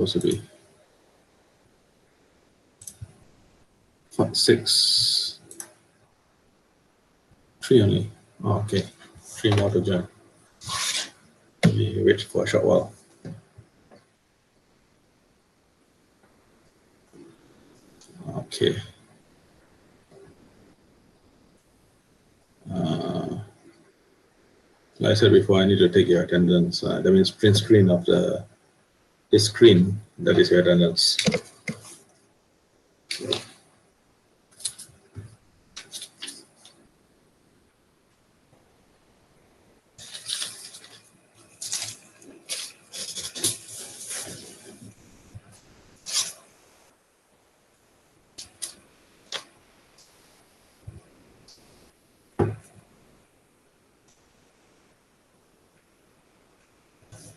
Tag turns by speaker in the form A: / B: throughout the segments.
A: supposed to be 6, 3 only. Oh, okay, 3 more to join. We wait for a short while. Okay. Like I said before, I need to take your attendance. That means print screen of the screen. That is your attendance.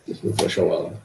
A: Just wait for a short while.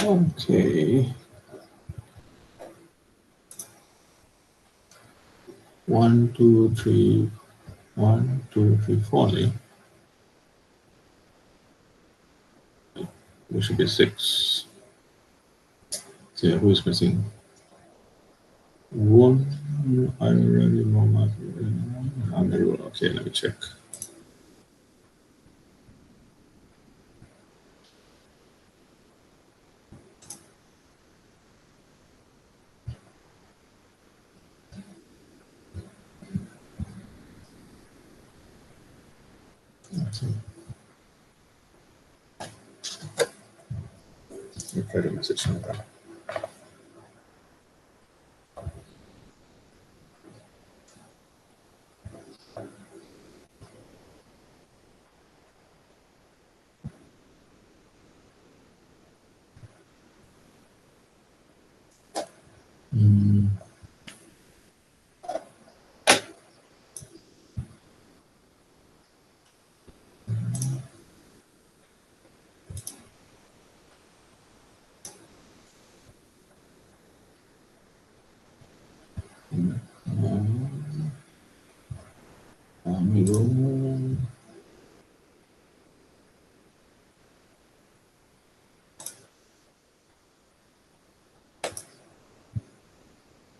A: Okay. 1, 2, 3. 1, 2, 3, 4 only. We should be 6. So yeah, who is missing? 1. I already know my. Okay, let me check. Try to message now.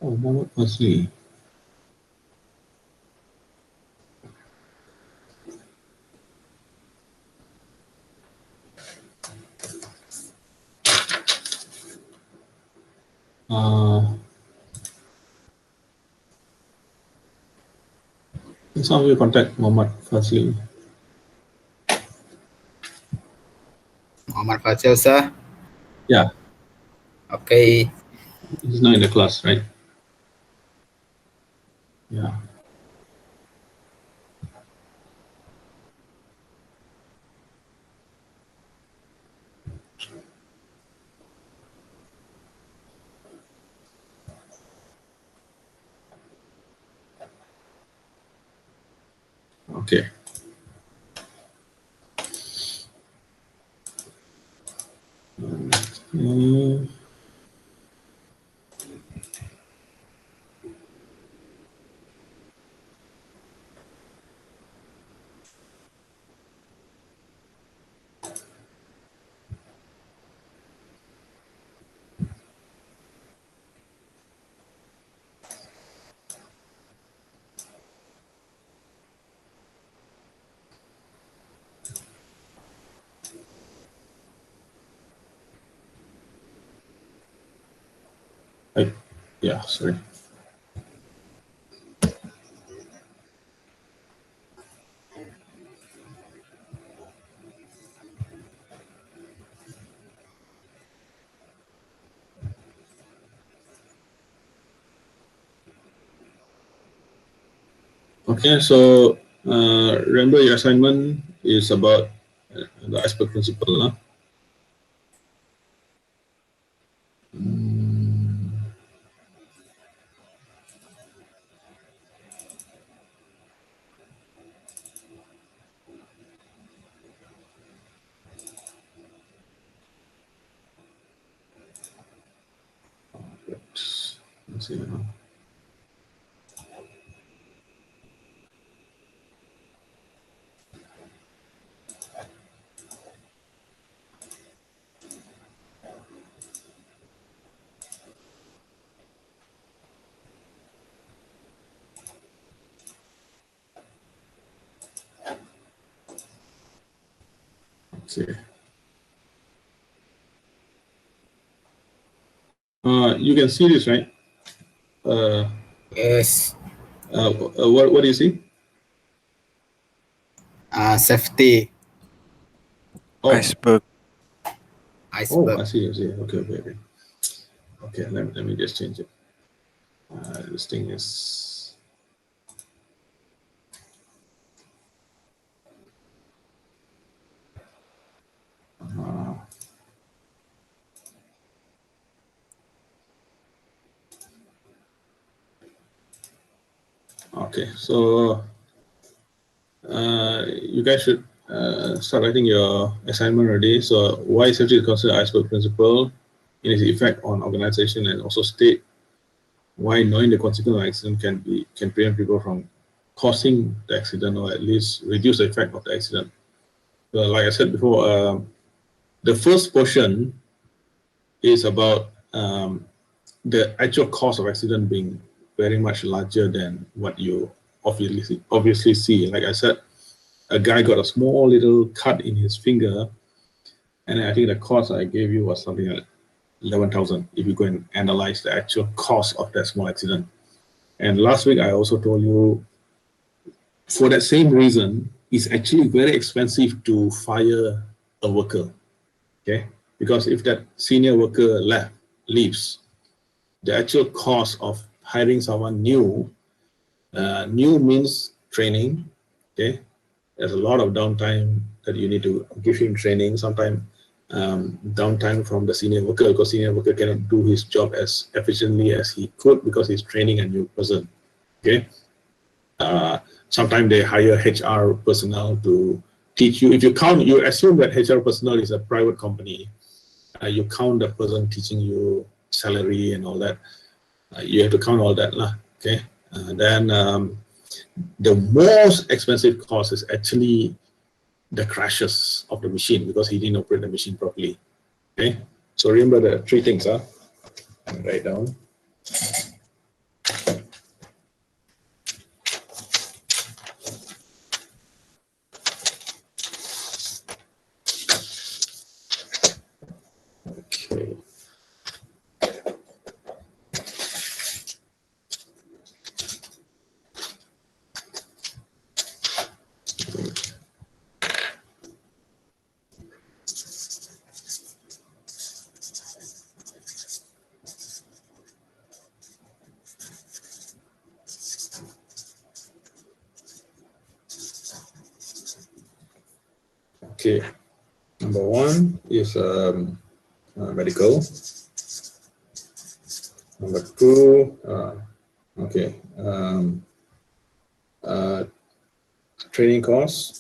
A: Oh, Muhammad Fazli. Some of you contact Muhammad Fazli.
B: Muhammad Fazil, sir.
A: Yeah,
B: Okay.
A: he's not in the class, right? Yeah. Okay. Yeah, sorry. Okay, so remember your assignment is about the iceberg principle. Huh? Let's see now. Okay. You can see this, right?
B: Yes.
A: What do you see?
B: Safety.
A: Oh,
C: Iceberg.
B: Iceberg.
A: I see. Okay. Okay, let me just change it. This thing is. Okay, so you guys should start writing your assignment already. So why safety is considered iceberg principle in its effect on organization, and also state why knowing the consequence of accident can prevent people from causing the accident, or at least reduce the effect of the accident. So like I said before, the first portion is about the actual cause of accident being very much larger than what you obviously see. Like I said, a guy got a small little cut in his finger, and I think the cost I gave you was something like 11,000 if you go and analyze the actual cost of that small accident. And last week I also told you, for that same reason, it's actually very expensive to fire a worker. Okay, because if that senior worker leaves, the actual cost of hiring someone new, new means training. Okay, there's a lot of downtime that you need to give him training. Sometimes downtime from the senior worker, because senior worker cannot do his job as efficiently as he could because he's training a new person. Okay, sometimes they hire HR personnel to teach you. If you count, you assume that HR personnel is a private company. You count the person teaching you salary and all that. You have to count all that, lah. Okay, then the most expensive cost is actually the crashes of the machine, because he didn't operate the machine properly. Okay, so remember the three things. Write down. Okay. Okay, number one is medical. Number two, training costs.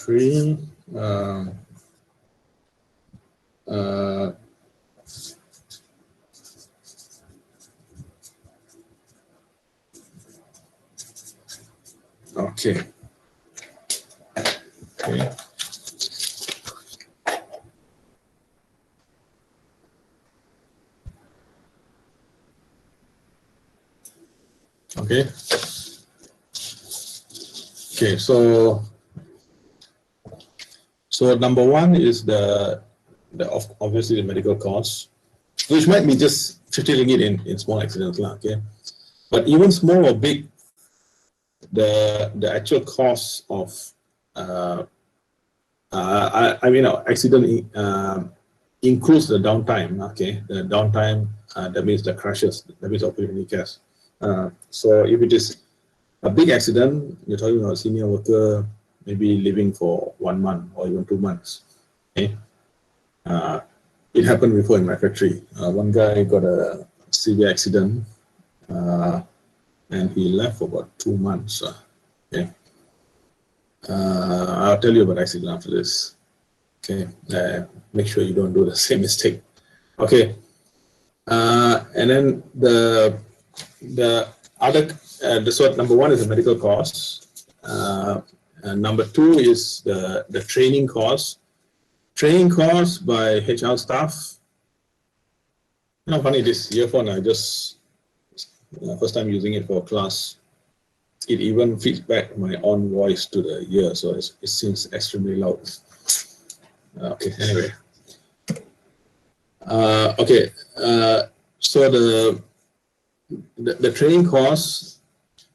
A: Three, okay. Okay. Okay. Okay. So number one is the obviously the medical costs, which might be just 50 ringgit in small accidents, lah. Okay. But even small or big, the actual cost of accident includes the downtime. Okay, the downtime, that means the crashes, that means opportunity cost. So if it is a big accident, you're talking about a senior worker maybe living for 1 month or even 2 months. Okay, it happened before in my factory. One guy got a severe accident, and he left for about 2 months. Okay, I'll tell you about accident after this. Okay, make sure you don't do the same mistake. Okay, and then the other, so number one is the medical costs. And number two is the training costs. Training costs by HR staff. You know, funny, this earphone, I just first time using it for class. It even feeds back my own voice to the ear, so it seems extremely loud. Okay, anyway. So the training costs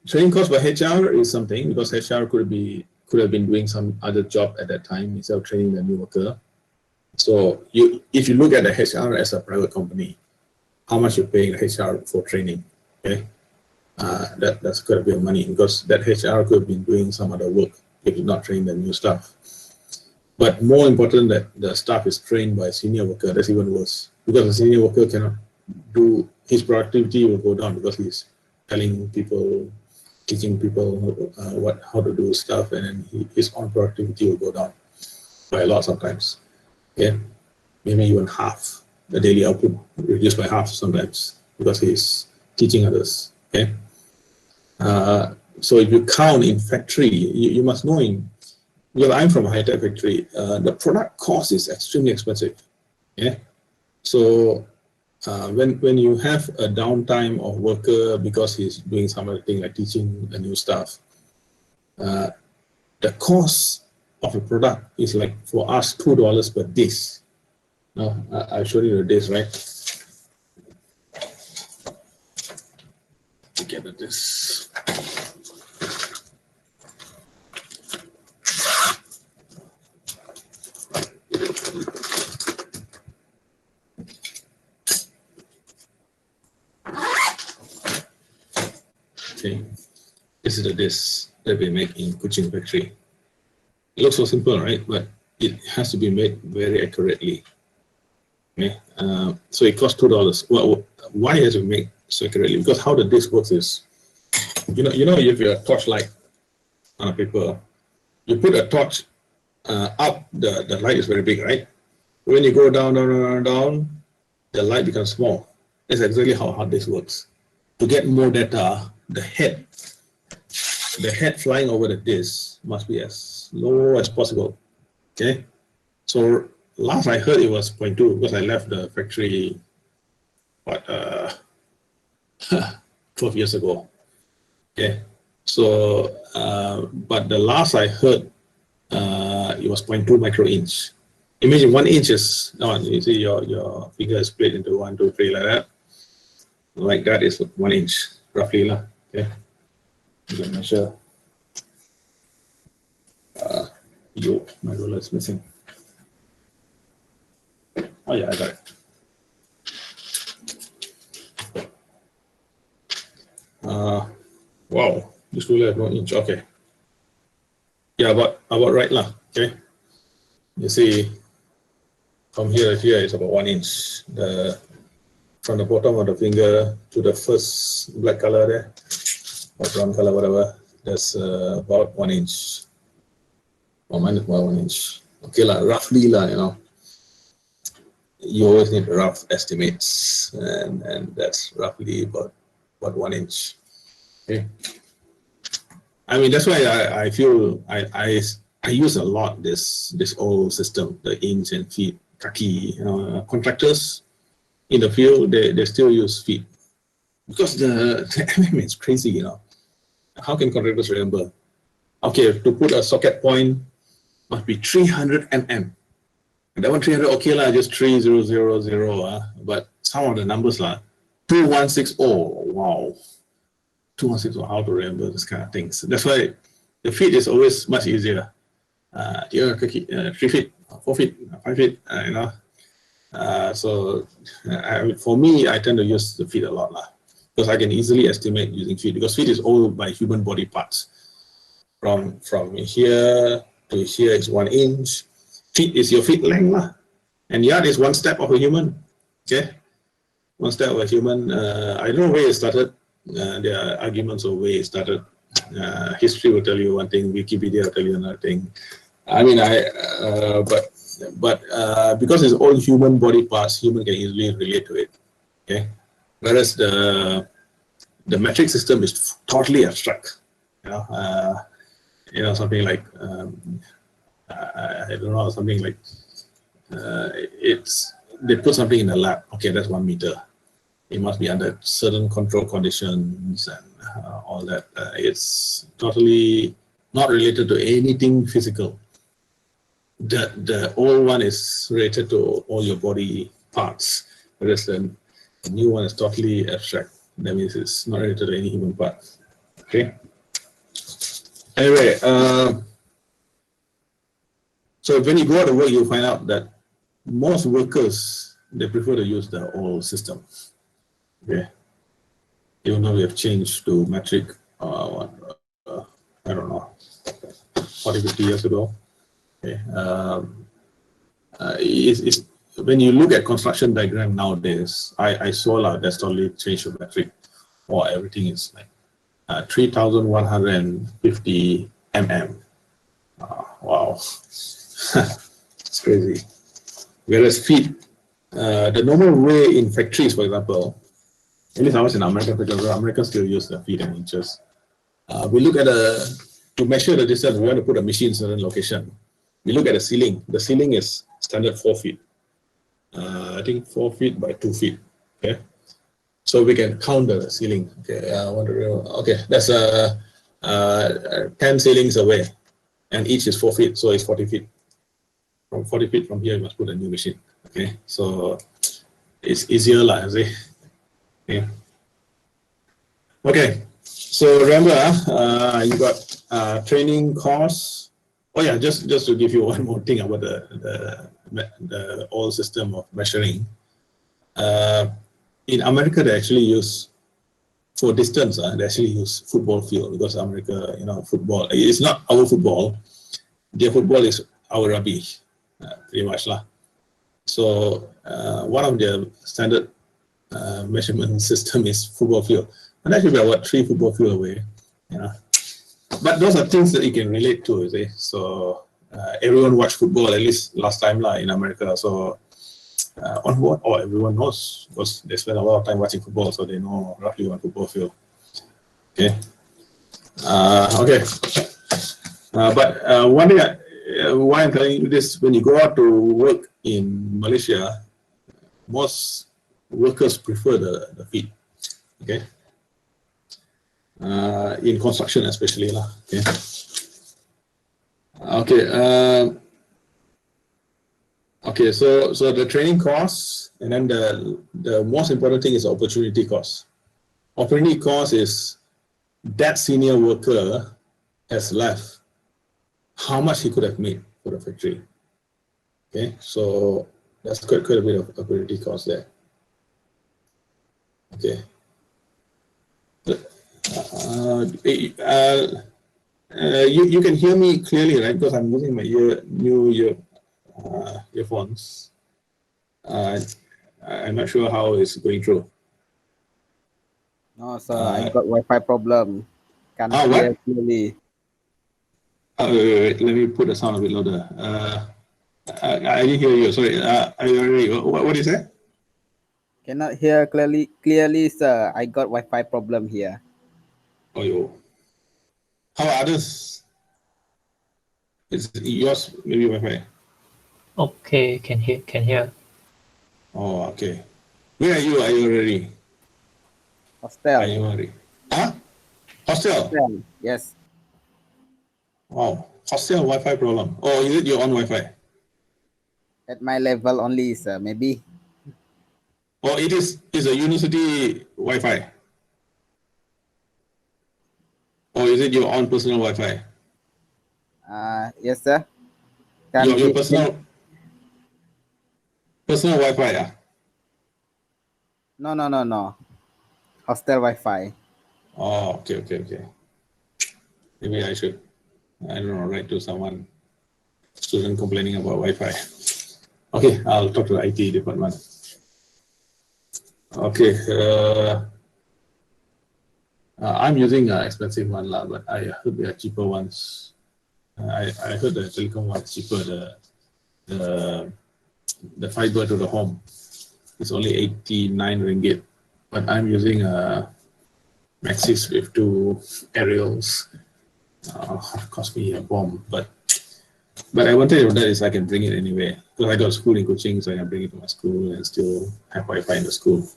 A: by HR is something, because HR could have been doing some other job at that time instead of training the new worker. So if you look at the HR as a private company, how much you're paying the HR for training, okay? That's quite a bit of money, because that HR could have been doing some other work if you're not training the new staff. But more important, that the staff is trained by a senior worker. That's even worse, because the senior worker cannot do, his productivity will go down because he's telling people, teaching people how to do stuff, and then his own productivity will go down by a lot sometimes. Okay, maybe even half. The daily output reduced by half sometimes because he's teaching others. Okay, so if you count in factory, you must know because I'm from a high-tech factory, the product cost is extremely expensive. Yeah, so when you have a downtime of worker because he's doing something like teaching a new stuff, the cost of a product is like for us $2 per disk. Now I'll show you the disk, right? Together this. Okay, this is the disk that we make in Kuching factory. It looks so simple, right? But it has to be made very accurately. Okay, so it costs $2. Well, why has it made so accurately? Because how the disk works is, you know, if you have a torchlight on a paper, you put a torch up, the light is very big, right? When you go down, the light becomes small. That's exactly how hard disk works. To get more data, the head flying over the disk must be as low as possible. Okay, so last I heard it was 0.2 because I left the factory 12 years ago. Okay, so but the last I heard it was 0.2 micro-inch. Imagine 1 inch is, you see your finger is split into 1, 2, 3 like that. Like that is 1 inch roughly lah. Okay, you can measure. My ruler is missing. Oh yeah, I got it. Wow, this ruler has 1 inch. Okay. Yeah, about right lah. Okay. You see, from here to here is about 1 inch. From the bottom of the finger to the first black color there, or brown color, whatever, that's about 1 inch. Or minus about 1 inch. Okay lah, roughly lah, you know. You always need rough estimates, and that's roughly about 1 inch. Okay. I mean, that's why I feel I use a lot this old system, the inch and feet, kaki. You know, contractors in the field they still use feet because the mm is crazy. You know, how can contractors remember? Okay, to put a socket point must be 300 mm. And that one 300, okay lah, just 3000. But some of the numbers lah, 2160. Wow. 2160, how to remember this kind of things. That's why the feet is always much easier. 3 feet, 4 feet, 5 feet, you know. So for me, I tend to use the feet a lot lah, because I can easily estimate using feet, because feet is all by human body parts. From here to here is 1 inch. Feet is your feet length lah, and yard is 1 step of a human. Okay, 1 step of a human. I don't know where it started. There are arguments of where it started. History will tell you one thing, Wikipedia will tell you another thing. I mean, but because it's all human body parts, human can easily relate to it. Okay, whereas the metric system is totally abstract. You know, something like I don't know, something like they put something in the lab. Okay, that's 1 meter. It must be under certain control conditions and all that. It's totally not related to anything physical. The old one is related to all your body parts, whereas the new one is totally abstract. That means it's not related to any human part. Okay. Anyway, so when you go out to work, you'll find out that most workers, they prefer to use the old system. Okay. Even though we have changed to metric, I don't know, 40, 50 years ago. Okay. When you look at construction diagram nowadays, I saw that's totally changed to metric, or everything is like 3,150 mm. Wow. It's crazy. Whereas feet, the normal way in factories, for example, at least I was in America, because Americans still use the feet and inches. We look at to measure the distance, we want to put a machine in a certain location. We look at the ceiling. The ceiling is standard 4 feet. I think 4 feet by 2 feet. Okay, so we can count the ceiling. Okay, okay, that's 10 ceilings away, and each is 4 feet, so it's 40 feet. From 40 feet from here, you must put a new machine. Okay, so it's easier, like I say. Okay. Okay, so remember, you got training costs. Oh yeah, just to give you one more thing about the old system of measuring. In America, they actually use for distance. They actually use football field because America, football. It's not our football. Their football is our rugby, pretty much lah. So one of their standard measurement system is football field. And actually, we're about 3 football field away. But those are things that you can relate to, you see. So everyone watched football, at least last time lah, in America. So on board, everyone knows because they spend a lot of time watching football, so they know roughly one football field. Okay. Okay. But one thing, why I'm telling you this, when you go out to work in Malaysia, most workers prefer the feet. Okay. In construction especially lah. Okay. Okay. Okay. So the training costs, and then the most important thing is opportunity cost. Opportunity cost is that senior worker has left how much he could have made for the factory. Okay. So that's quite a bit of opportunity cost there. Okay. You can hear me clearly, right? Because I'm using my new earphones. I'm not sure how it's going through.
B: No, sir, I got Wi-Fi problem. Can't hear clearly.
A: Wait, let me put the sound a bit louder. I didn't hear you. Sorry. What is that?
B: Cannot hear clearly, sir. I got Wi-Fi problem here.
A: Oh, yo. How are others? Is yours maybe Wi-Fi?
C: Okay, can hear.
A: Oh, okay. Where are you? Are you already?
B: Hostel.
A: Are you already? Huh? Hostel?
B: Yes.
A: Wow. Hostel Wi-Fi problem. Oh, is it your own Wi-Fi?
B: At my level only, sir. Maybe.
A: Oh, it's a university Wi-Fi. Or is it your own personal Wi-Fi?
B: Yes, sir.
A: Your personal Wi-Fi, yeah?
B: No. Hostel Wi-Fi.
A: Oh, okay. Maybe I should, I don't know, write to someone, student complaining about Wi-Fi. Okay, I'll talk to the IT department. Okay, I'm using an expensive one, but I heard there are cheaper ones. I heard the telecom one is cheaper. The fiber to the home is only 89 ringgit, but I'm using a Maxis with 2 aerials. Cost me a bomb, but I wanted that is I can bring it anyway because I got school in Kuching, so I can bring it to my school and still have Wi-Fi in the school.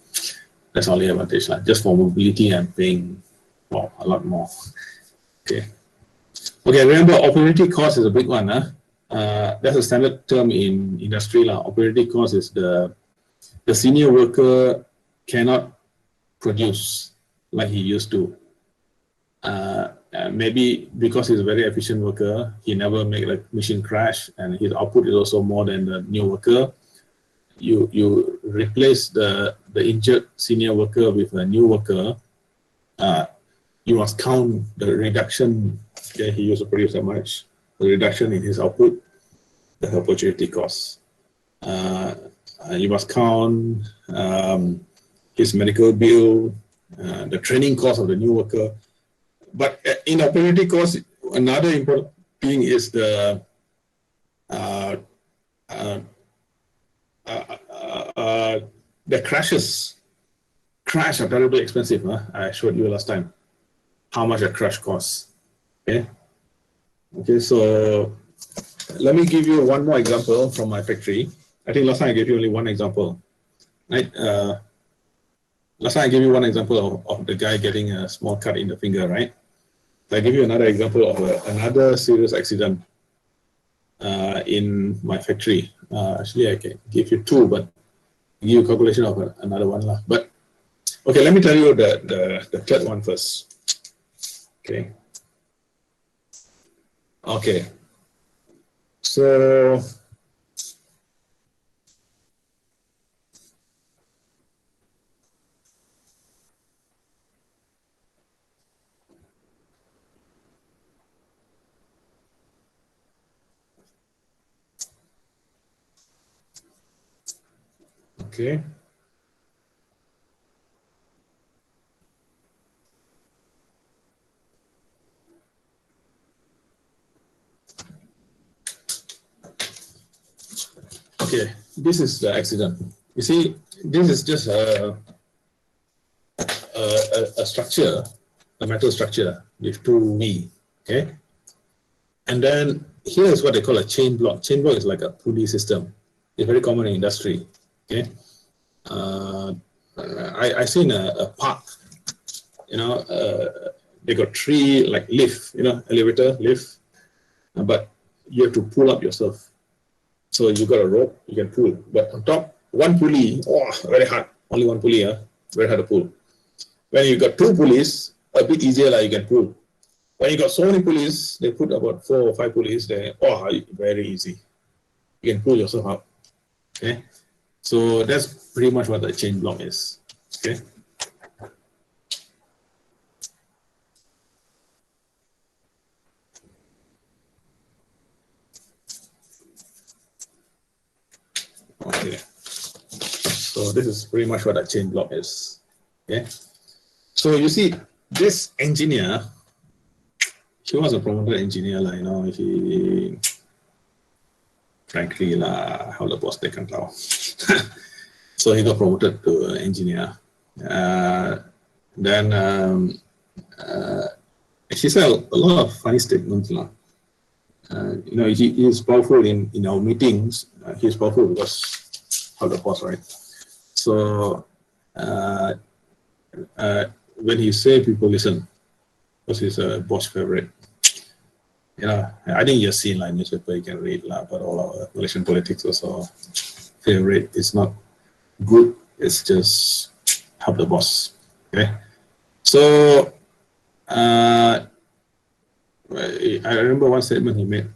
A: That's only advantage. Just for mobility, I'm paying a lot more. Okay. Remember, opportunity cost is a big one. That's a standard term in industry. Opportunity cost is the senior worker cannot produce like he used to. Maybe because he's a very efficient worker, he never make the machine crash, and his output is also more than the new worker. You replace the injured senior worker with a new worker. You must count the reduction. He used to produce that much. The reduction in his output, the opportunity cost. You must count his medical bill, the training cost of the new worker. But in opportunity cost, another important thing is the crashes. Crash are terribly expensive. I showed you last time how much a crash costs. Okay, so let me give you one more example from my factory. I think last time I gave you only one example. Right? last time I gave you one example of the guy getting a small cut in the finger, right? So I give you another example of another serious accident in my factory. Actually, I can give you two, but give you a calculation of another one. But okay, let me tell you the third one first. Okay. Okay. So okay. Okay, this is the accident. You see, this is just a structure, a metal structure with two V, okay? And then here is what they call a chain block. Chain block is like a pulley system. It's very common in industry, okay? I seen a park, you know, they got three like lift, you know, elevator, lift, but you have to pull up yourself. So you got a rope, you can pull, but on top, one pulley, oh, very hard. Only one pulley, very hard to pull. When you got two pulleys, a bit easier, like you can pull. When you got so many pulleys, they put about 4 or 5 pulleys there. Oh, very easy. You can pull yourself up. Okay, so that's pretty much what the chain block is. Okay. Okay. So this is pretty much what a chain block is. Okay. So you see, this engineer, he was a promoted engineer, like, you know, he, frankly, how the boss they can tell. So he got promoted to engineer. Then he said a lot of funny statements. You know, he is powerful in our meetings. He's powerful because of the boss, right? So when he say, people listen, because he's a boss favorite. You know, I think you've seen like newspaper, you can read, but all our Malaysian politics also favorite. It's not good. It's just help the boss. Okay. So I remember one statement he made.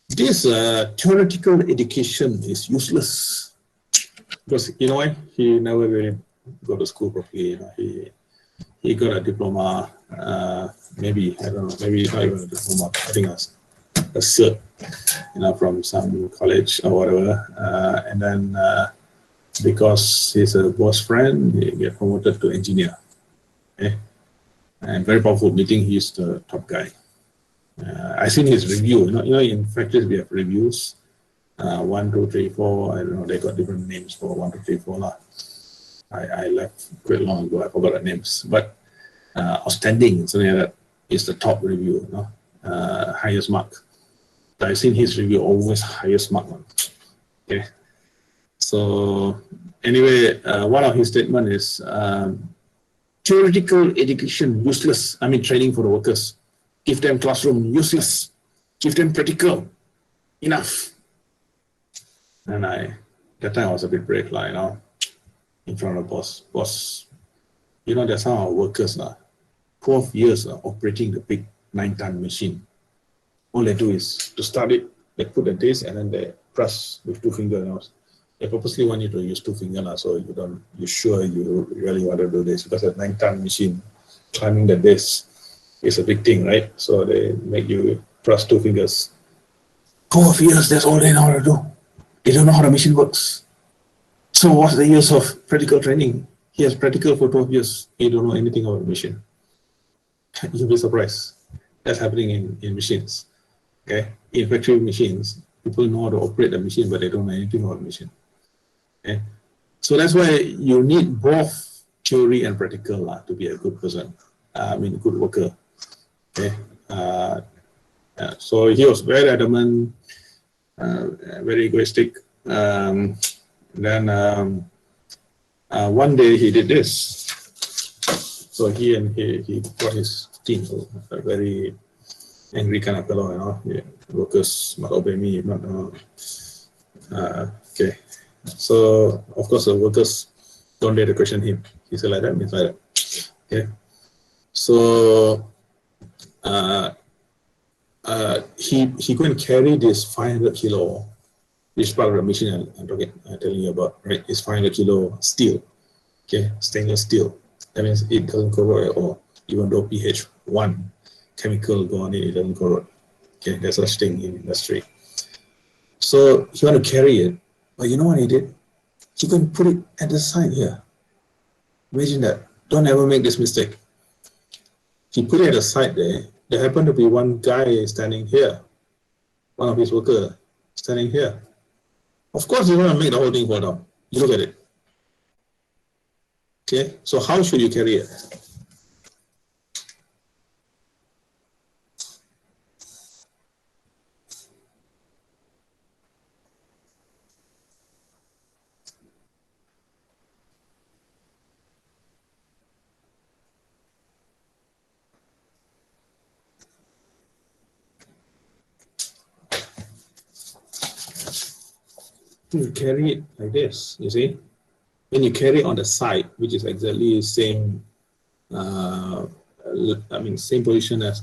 A: This theoretical education is useless because you know why? He never really go to school properly. You know, he got a diploma. Maybe I don't know. Maybe not even a diploma. I think a cert. You know, from some college or whatever. And then because he's a boss friend, he get promoted to engineer. Okay, and very powerful meeting. He's the top guy. I seen his review. You know, in factories we have reviews. 1, 2, 3, 4. I don't know. They got different names for 1, 2, 3, 4 lah. I left quite long ago. I forgot the names. But outstanding, something like that, is the top review. You know, highest mark. I've seen his review always highest mark one. Okay. So anyway, one of his statement is theoretical education useless. I mean, training for the workers. Give them classroom, useless. Give them practical, enough. And that time I was a bit brave, like, you know, in front of the boss. Boss, you know, there's some of our workers, 12 years operating the big 9-ton machine. All they do is to start it, they put the disc and then they press with 2 fingers. You know. They purposely want you to use 2 fingers, so you're sure you really want to do this, because a 9-ton machine climbing the disc is a big thing, right? So they make you press 2 fingers. 12 years, that's all they know how to do. They don't know how the machine works. So what's the use of practical training? He has practical for 12 years. He don't know anything about the machine. You'll be surprised. That's happening in machines. Okay, in factory machines, people know how to operate the machine, but they don't know anything about the machine. Okay, so that's why you need both theory and practical to be a good person. I mean, a good worker. Okay, so he was very adamant, very egoistic. Then one day he did this. So he brought his team, a very angry kind of fellow, you know. Yeah, workers must obey me, if not. Okay. So of course the workers don't dare to question him. He said like that, means like that. Okay. So he go and carry this 500 kilo, which part of the machine I'm telling you about, right? It's 500 kilo steel, okay, stainless steel. That means it doesn't corrode at all, even though pH 1 chemical go on it doesn't corrode. Okay, there's such thing in industry. So he want to carry it, but you know what he did? He can put it at the side here. Imagine that. Don't ever make this mistake. He put it at the side there. There happened to be one guy standing here, one of his workers standing here. Of course, you want to make the whole thing fall down. You look at it. Okay, so how should you carry it? You carry it like this, you see? When you carry it on the side, which is exactly the same, same position as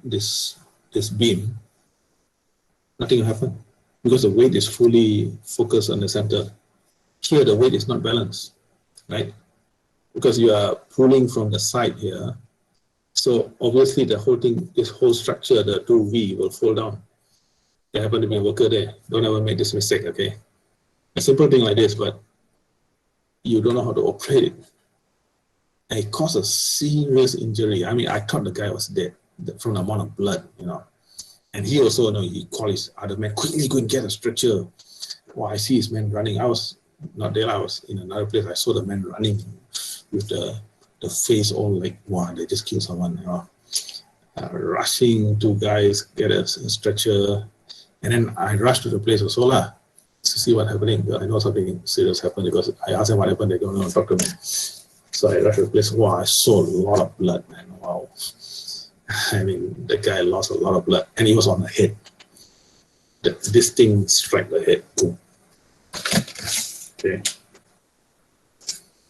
A: this beam, nothing will happen because the weight is fully focused on the center. Here, the weight is not balanced, right? Because you are pulling from the side here. So obviously the whole thing, this whole structure, the 2V will fall down. There happen to be a worker there. Don't ever make this mistake, okay? A simple thing like this, but you don't know how to operate it. And it caused a serious injury. I mean, I thought the guy was dead from the amount of blood, you know. And he also, you know, he called his other man, quickly go and get a stretcher. Wow, I see his man running. I was not there, I was in another place. I saw the man running with the face all like, wow, they just killed someone, you know. Rushing two guys, get a stretcher. And then I rushed to the place of Sola to see what's happening. I know something serious happened because I asked them what happened. They don't know, talk to me. So I rushed to the place. Wow, I saw a lot of blood, man. Wow. I mean, the guy lost a lot of blood, and he was on the head. This thing struck the head. Boom. Okay.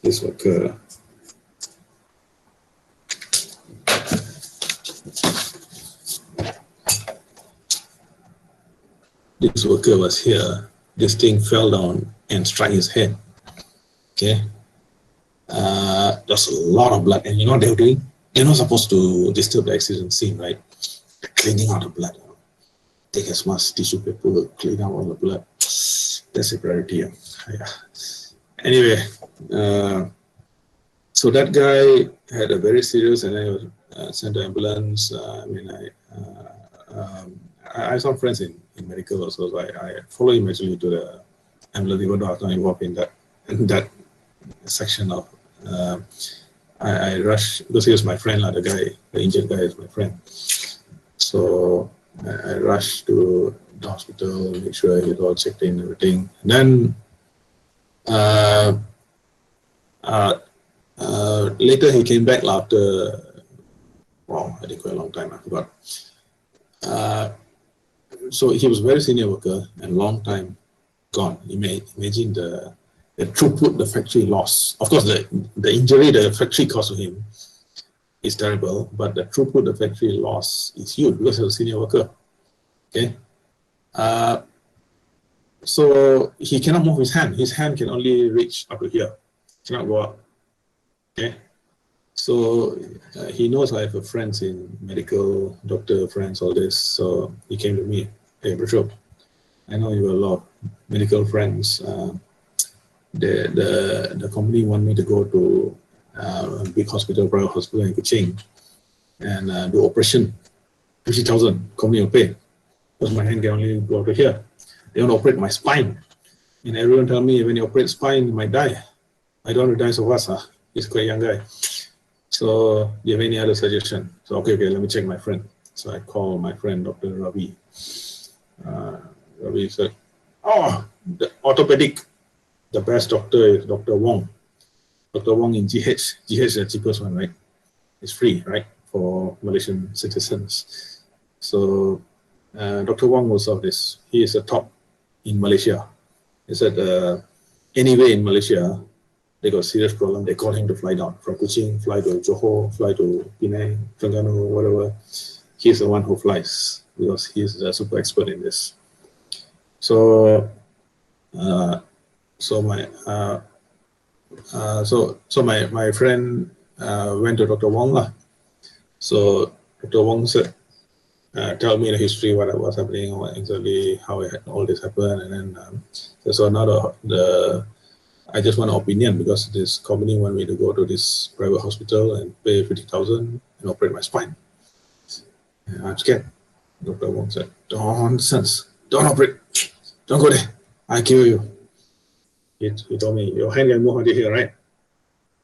A: This worker. This worker was here. This thing fell down and struck his head. Okay. There's a lot of blood, and you know what they were doing? They're not supposed to disturb the accident scene, right? They're cleaning out the blood. Take as much tissue paper, clean out all the blood. That's a priority. Yeah. Anyway, so that guy had a very serious, and I was sent to ambulance. I have some friends in medical also, so I follow him actually to the ambulance, even though I was not involved in that section of. I rushed because he was my friend, the guy, the injured guy is my friend. So I rushed to the hospital, make sure he's all checked in, everything. And then later he came back after, wow, I think quite a long time, I forgot. So he was a very senior worker and long time gone. You may imagine the throughput the factory lost. Of course, the injury the factory caused to him is terrible, but the throughput the factory lost is huge because he was a senior worker. Okay. So he cannot move his hand. His hand can only reach up to here. Cannot go up. Okay. So he knows I have friends in medical, doctor friends, all this. So he came to me, hey, Prashobh, I know you have a lot of medical friends. The company want me to go to a big hospital, private hospital in Kuching, and do operation. 50,000 company will pay because my hand can only go to here. They want to operate my spine, and everyone tell me when you operate spine, you might die. I don't want to die so fast. He's quite a young guy. So do you have any other suggestion? So okay, let me check my friend. So I call my friend Dr. Ravi. Ravi said, oh, the orthopedic, the best doctor is Dr. Wong. Dr. Wong in GH. GH is the cheapest one, right? It's free, right, for Malaysian citizens. So Dr. Wong was of this. He is a top in Malaysia. He said anyway in Malaysia, they got a serious problem. They call him to fly down from Kuching, fly to Johor, fly to Penang, Terengganu, whatever. He's the one who flies because he's a super expert in this. So, my friend went to Dr. Wong lah. So Dr. Wong said, tell me the history, what was happening, what exactly how all this happened, and then so now I just want an opinion because this company want me to go to this private hospital and pay 50,000 and operate my spine. And I'm scared. Dr. Wong said, nonsense, don't operate, don't go there, I kill you. He told me, your hand can move until here, right?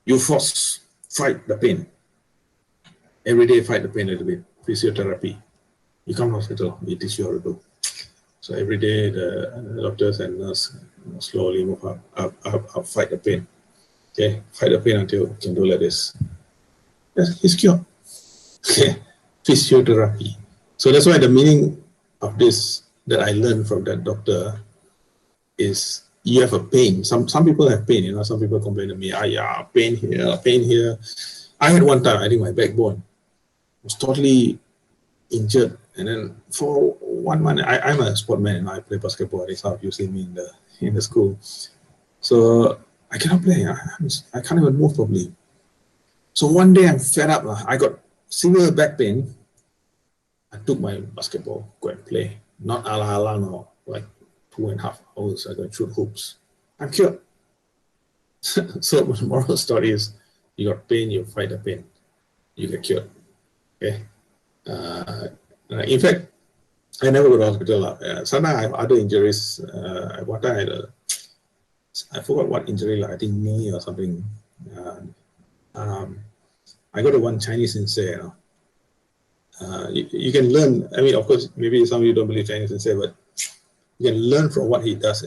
A: You fight the pain. Every day fight the pain a little bit. Physiotherapy. You come to hospital, we teach you how to do. So every day the doctors and nurse slowly move up, fight the pain. Okay, fight the pain until you can do like this. Yes, he's cured. Okay, physiotherapy. So that's why the meaning of this that I learned from that doctor is you have a pain. Some people have pain, you know, some people complain to me, yeah, pain here, pain here. I had one time, I think my backbone was totally injured, and then for 1 month, I'm a sportman and I play basketball. That's how you see me in the school. So I cannot play. I can't even move properly. So one day I'm fed up. I got severe back pain. I took my basketball, go and play. Not ala no, like 2.5 hours. I go and shoot hoops. I'm cured. So the moral story is, you got pain, you fight the pain, you get cured. Okay. In fact, I never go to hospital. Sometimes I have other injuries. One time I forgot what injury, I think knee or something. I got to one Chinese sensei. You can learn. I mean, of course, maybe some of you don't believe Chinese sensei, but you can learn from what he does.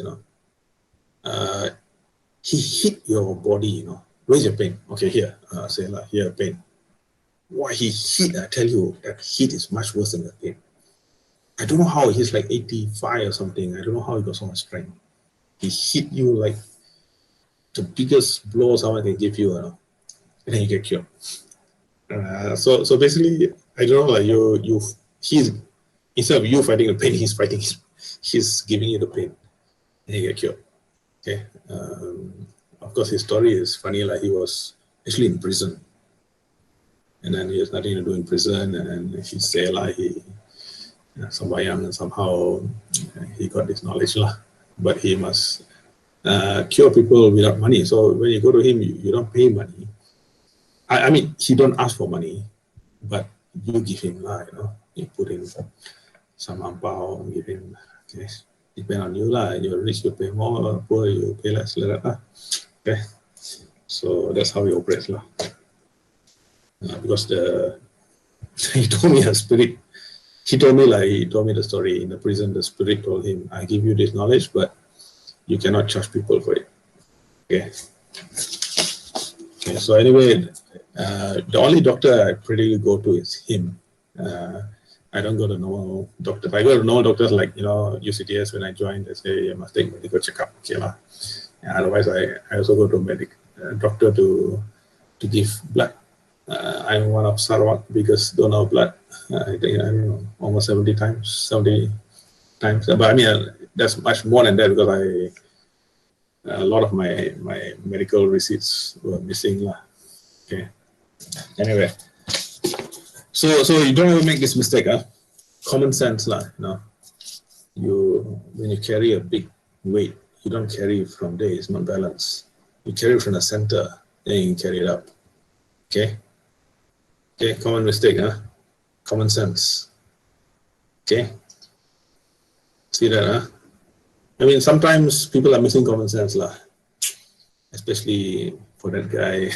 A: He hit your body. Where's your pain? Okay, here. Say like here, pain. Why he hit? I tell you, that hit is much worse than the pain. I don't know how he's like 85 or something. I don't know how he got so much strength. He hit you like the biggest blow someone can give you, and then you get cured. So basically, I don't know, like he's instead of you fighting the pain, he's giving you the pain, and you get cured. Okay. Of course, his story is funny. Like he was actually in prison, and then he has nothing to do in prison, and he say like somebody somehow he got this knowledge lah, but he must cure people without money. So when you go to him, you don't pay money. I mean, he don't ask for money, but you give him lah, you put in some ampao, give him. Okay, depend on you lah. You're rich, you pay more. Poor, you pay less. Like that lah. Okay, so that's how he operates lah. Because he told me a spirit. He told me the story in the prison. The spirit told him, "I give you this knowledge, but you cannot charge people for it." Okay. Okay. So anyway, the only doctor I pretty go to is him. I don't go to normal doctors. I go to normal doctors like UCTS. When I joined, they say you must take medical checkup. Okay lah. Otherwise, I also go to doctor to give blood. I'm one of Sarawak biggest donor of blood. I think I don't know, almost 70 times. But I mean, that's much more than that because a lot of my medical receipts were missing lah. Okay. Anyway, so you don't ever make this mistake, common sense lah. When you carry a big weight, you don't carry it from there. It's not balanced. You carry it from the center, then you carry it up. Okay. Okay, common mistake, common sense. Okay. See that, I mean, sometimes people are missing common sense lah. Especially for that guy,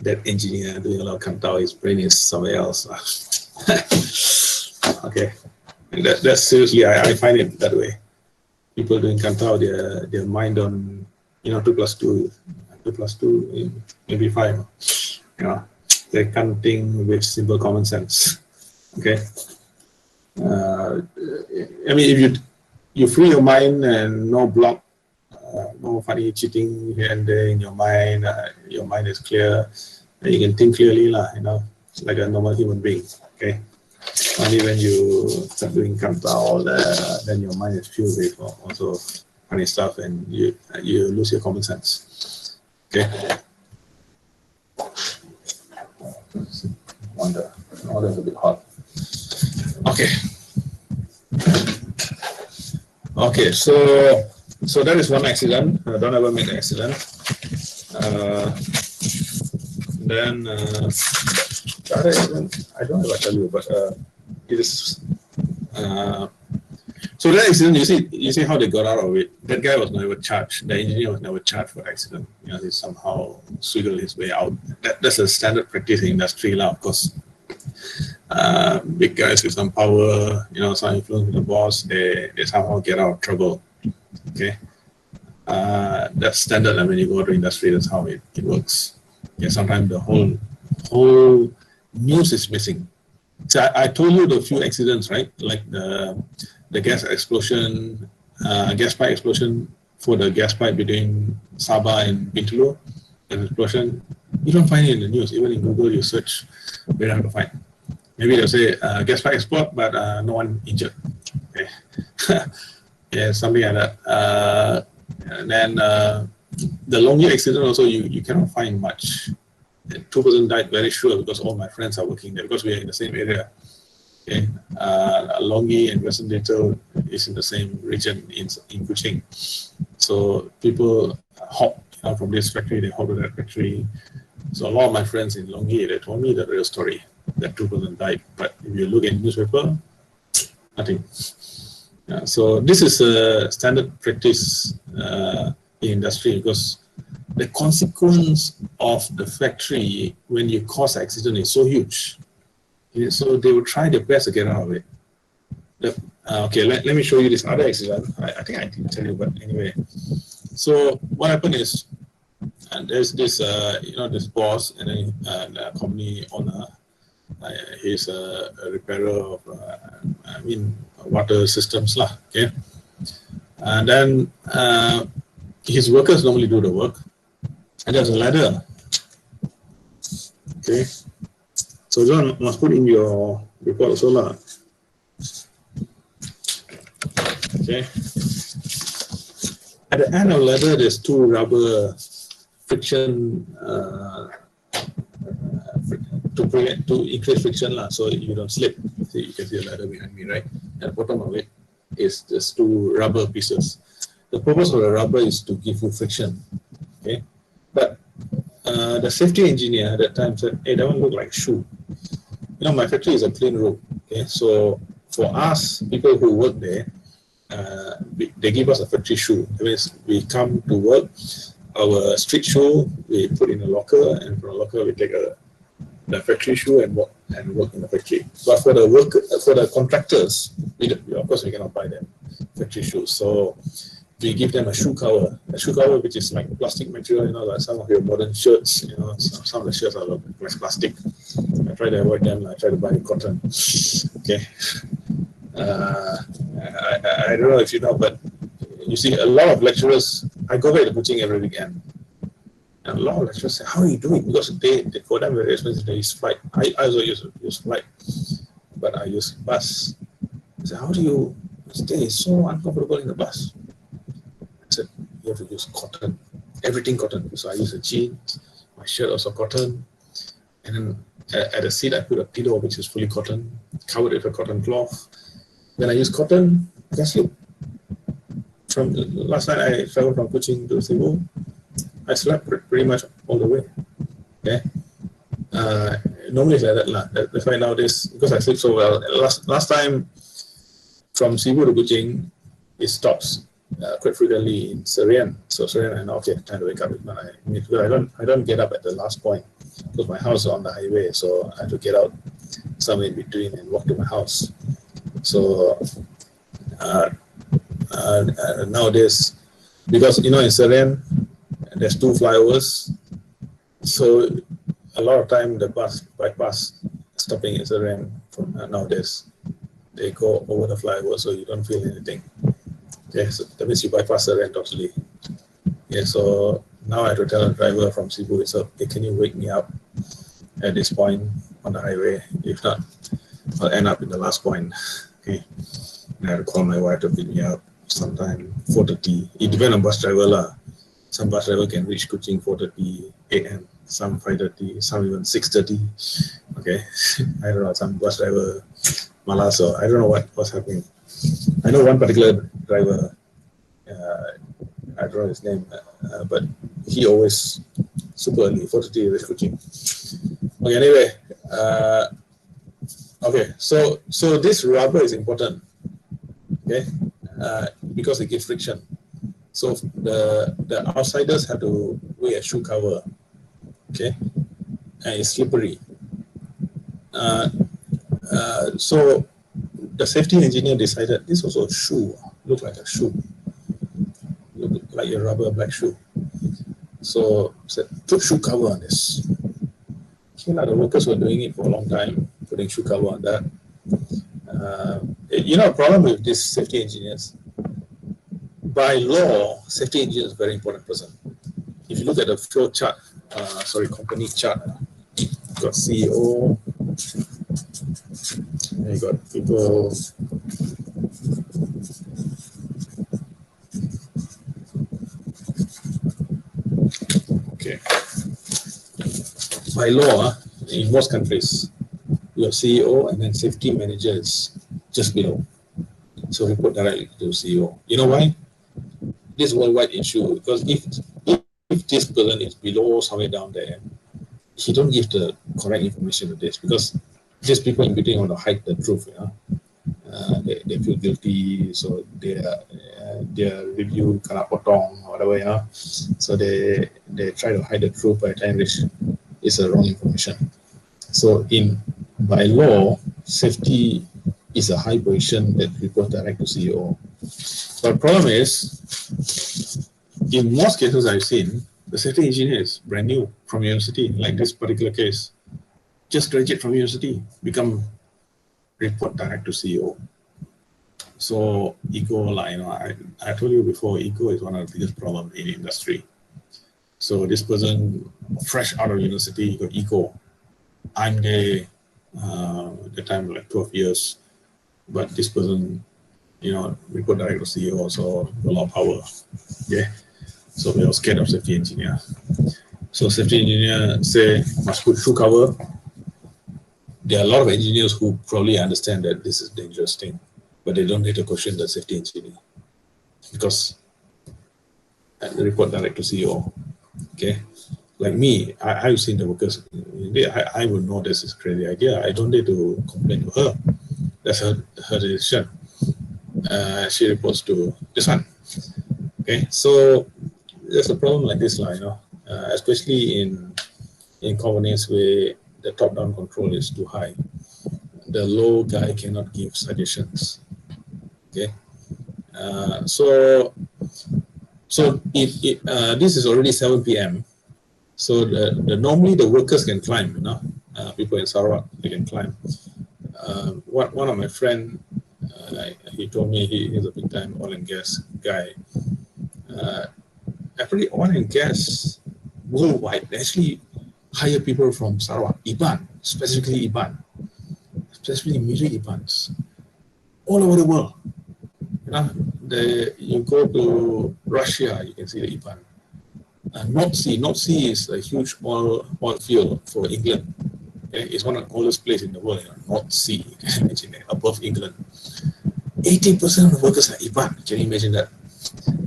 A: that engineer doing a lot of kantao, his brain is somewhere else. Okay. And that's seriously, I find it that way. People doing kantao, their mind on, 2 + 2 2 plus 2, maybe 5. Yeah, they can't think with simple common sense. Okay. I mean, if you free your mind and no block, no funny cheating here and there in your mind is clear, and you can think clearly, like a normal human being. Okay. Only when you start doing kanta, all that, then your mind is filled with also funny stuff, and you lose your common sense. Okay. Wonder. Oh, that's a bit hot. Okay. Okay, so that is one accident. Don't ever make an accident. Then the other accident, I don't know if I tell you, but it is. So that accident, you see how they got out of it. That guy was never charged. The engineer was never charged for the accident. He somehow swiggled his way out. That's a standard practice in industry now, of course. Big guys with some power, some influence with the boss, they somehow get out of trouble. Okay, that's standard. When you go to industry, that's how it works. Yeah, sometimes the whole news is missing. So I told you the few accidents, right? Like the gas explosion, gas pipe explosion for the gas pipe between Sabah and Bintulu, an explosion. You don't find it in the news. Even in Google, you search, very hard to find. Maybe they'll say gas pipe explode, but no one injured. Okay. Yeah, something like that. And then the Longyear accident also, you cannot find much. 2 persons died, very sure, because all my friends are working there, because we are in the same area. Okay. Longyear and Western Little is in the same region in Kuching. So people hop from this factory, they hop to that factory. So a lot of my friends in Longyear, they told me the real story, that 2 persons died. But if you look in newspaper, nothing. So this is a standard practice in industry, because the consequence of the factory when you cause accident is so huge. So they will try their best to get out of it. Okay, let me show you this other accident. I think I didn't tell you, but anyway. So what happened is, and there's this, this boss and then the company owner. He's a repairer of, water systems lah. Okay, and then his workers normally do the work, and there's a ladder. Okay, so John must put in your report also lah. Okay, at the end of the ladder, there's 2 rubber friction. To increase friction so you don't slip. See, you can see the ladder behind me, right? At the bottom of it is just 2 rubber pieces. The purpose of the rubber is to give you friction. Okay, but the safety engineer at that time said, "Hey, that one look like shoe. My factory is a clean room. Okay, so for us people who work there, they give us a factory shoe. That means we come to work, our street shoe we put in a locker, and from a locker we take the factory shoe and work in the factory. But for the contractors, of course we cannot buy them factory shoes. So we give them a shoe cover which is like plastic material, like some of your modern shirts, some of the shirts are like plastic. I try to avoid them. I try to buy cotton. Okay. I don't know if you know, but you see a lot of lecturers, I go back to Kuching every weekend. And a lot of lecturers say, "How are you doing?" Because they for them very expensive. They use flight. I also use flight, but I use bus. I said, "How do you stay so uncomfortable in the bus?" I said, "You have to use cotton, everything cotton." So I use a jeans, my shirt also cotton, and then at the seat I put a pillow which is fully cotton, covered with a cotton cloth. When I use cotton, I can sleep. From last night I traveled from Kuching to Cebu. I slept pretty much all the way. Okay. Normally it's like that lah. That's why nowadays, because I sleep so well. Last time from Cebu to Kuching, it stops quite frequently in Serian. So Serian, I know, okay, time to wake up. I don't get up at the last point because my house is on the highway. So I have to get out somewhere in between and walk to my house. So nowadays, because in Serian, there's 2 flyovers, so a lot of time the bypass stopping is a rent from nowadays. They go over the flyover, so you don't feel anything. Okay, so that means you bypass the rent totally. Yeah, so now I have to tell the driver from Cebu, so hey, can you wake me up at this point on the highway? If not, I'll end up in the last point. Okay, and I have to call my wife to pick me up sometime 4:30. It depends on bus driver lah. Some bus driver can reach Kuching 4:30 a.m. Some 5:30, some even 6:30. Okay, I don't know. Some bus driver malas, so I don't know what's happening. I know one particular driver. I don't know his name, but he always super early, 4:30 reach Kuching. Okay, anyway. Okay, so this rubber is important. Okay, because it gives friction. So the outsiders have to wear a shoe cover. Okay, and it's slippery. So the safety engineer decided this was a shoe, looked like a shoe, looked like a rubber black shoe. So said, put shoe cover on this. Okay, now the workers were doing it for a long time, putting shoe cover on that. The problem with these safety engineers, by law, safety engineer is a very important person. If you look at the flow chart, company chart, you got CEO, and you got people. Okay. By law, in most countries, you have CEO and then safety manager is just below. So report directly to CEO. You know why? This worldwide issue, because if this person is below somewhere down there, he don't give the correct information to this, because these people in between want to hide the truth. They feel guilty, so their review kind of potong or whatever. So they try to hide the truth by telling this is a wrong information. So by law, safety is a high position that reports direct to CEO. But the problem is, in most cases I've seen, the safety engineer is brand new from university, like this particular case. Just graduate from university, become report direct to CEO. So ego, I told you before, ego is one of the biggest problems in the industry. So this person, fresh out of university, got ego. I'm there, at the time like 12 years, but this person, report direct to CEO, so a lot of power. Yeah. So we are scared of safety engineer. So safety engineer say must put shoe cover. There are a lot of engineers who probably understand that this is a dangerous thing, but they don't need to question the safety engineer because they report direct to CEO. Okay, like me, I've seen the workers. I would know this is a crazy idea. I don't need to complain to her. That's her decision. She reports to this one. Okay, so there's a problem like this, especially in companies where the top-down control is too high. The low guy cannot give suggestions. Okay, so this is already 7 p.m. So normally the workers can climb. People in Sarawak, they can climb. One of my friend, he told me he's a big-time oil and gas guy. Actually, oil and gas worldwide, they actually hire people from Sarawak, Iban, specifically Iban, especially Miri Ibans, all over the world. You go to Russia, you can see the Iban. North Sea is a huge oil field for England. Okay? It's one of the oldest places in the world. North Sea, you can imagine that, above England. 80% of the workers are Iban. Can you imagine that?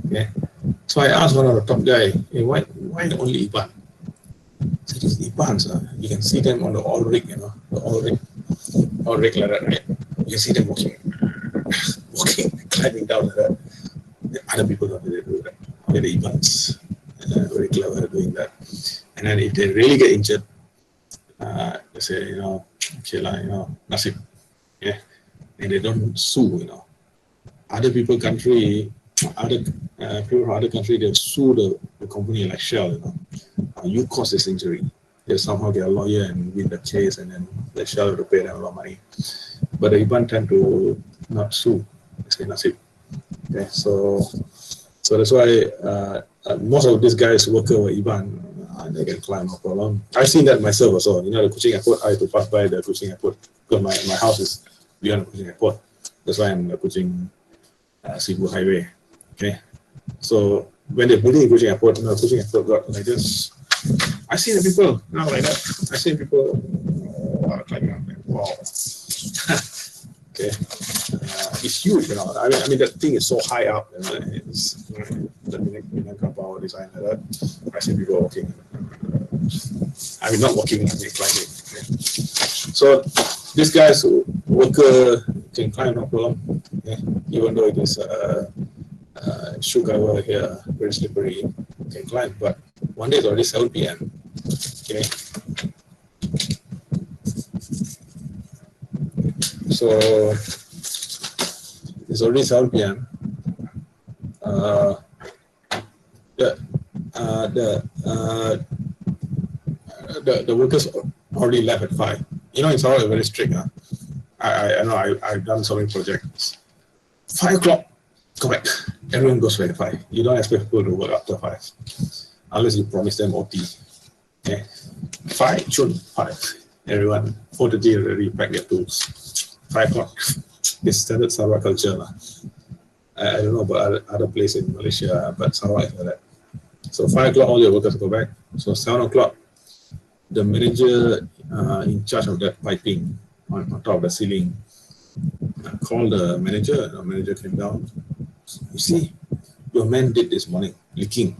A: Okay. So I asked one of the top guy, hey, why only Iban? So these Ibans, you can see them on the oil rig, the oil rig like that, right? You can see them walking, climbing down like that. The other people don't really do that. Only the Ibans, very clever at doing that. And then if they really get injured, they say, okay nasib, yeah, and they don't sue, Other people country, other people from other country, they'll sue the company like Shell, you caused this injury. They'll somehow get a lawyer and win the case, and then the Shell will pay them a lot of money. But the IBAN tend to not sue. They say nasib. Okay, so that's why most of these guys work over IBAN, they can climb, no problem. I've seen that myself also. The Kuching airport, I have to pass by the Kuching airport because my house is beyond the Kuching airport. That's why I'm the Kuching Cebu highway. Okay, so when they're building Kuching airport, Kuching airport got like this. I see the people now like that. I see people climbing up there. Wow. Okay, it's huge, I mean that thing is so high up, and it's the Minangkabau design like that. I see people walking. I mean, not walking, I mean climbing. Okay. So these guys, worker can climb no problem. Okay. Even though it is sugar here, very slippery, can climb. But one day it's already 7 p.m. Okay. So it's already 7 p.m. The workers already left at 5. In Sarawak, very strict. I know I've done so many projects. 5 o'clock, correct. Everyone goes back at 5. You don't expect people to work after 5, unless you promise them OT. Okay, 5, June 5. Everyone 4:30 already pack their tools. 5 o'clock. It's standard Sarawak culture. I don't know about other places in Malaysia, but Sarawak is like that. So 5 o'clock, all your workers go back. So 7 o'clock, the manager in charge of that piping on top of the ceiling called the manager. The manager came down. You see, your man did this morning, leaking.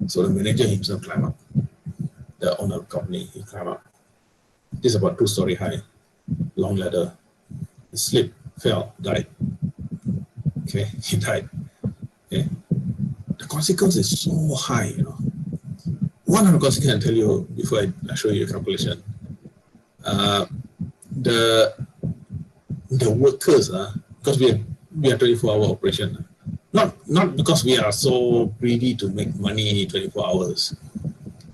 A: So the manager himself climbed up. The owner of the company, he climbed up. This is about 2-story high, long ladder. He slipped, fell, died. Okay, he died. Okay, the consequence is so high, One of the consequences I'll tell you before I show you a calculation. The workers, because we are 24-hour operation. Not because we are so greedy to make money 24 hours.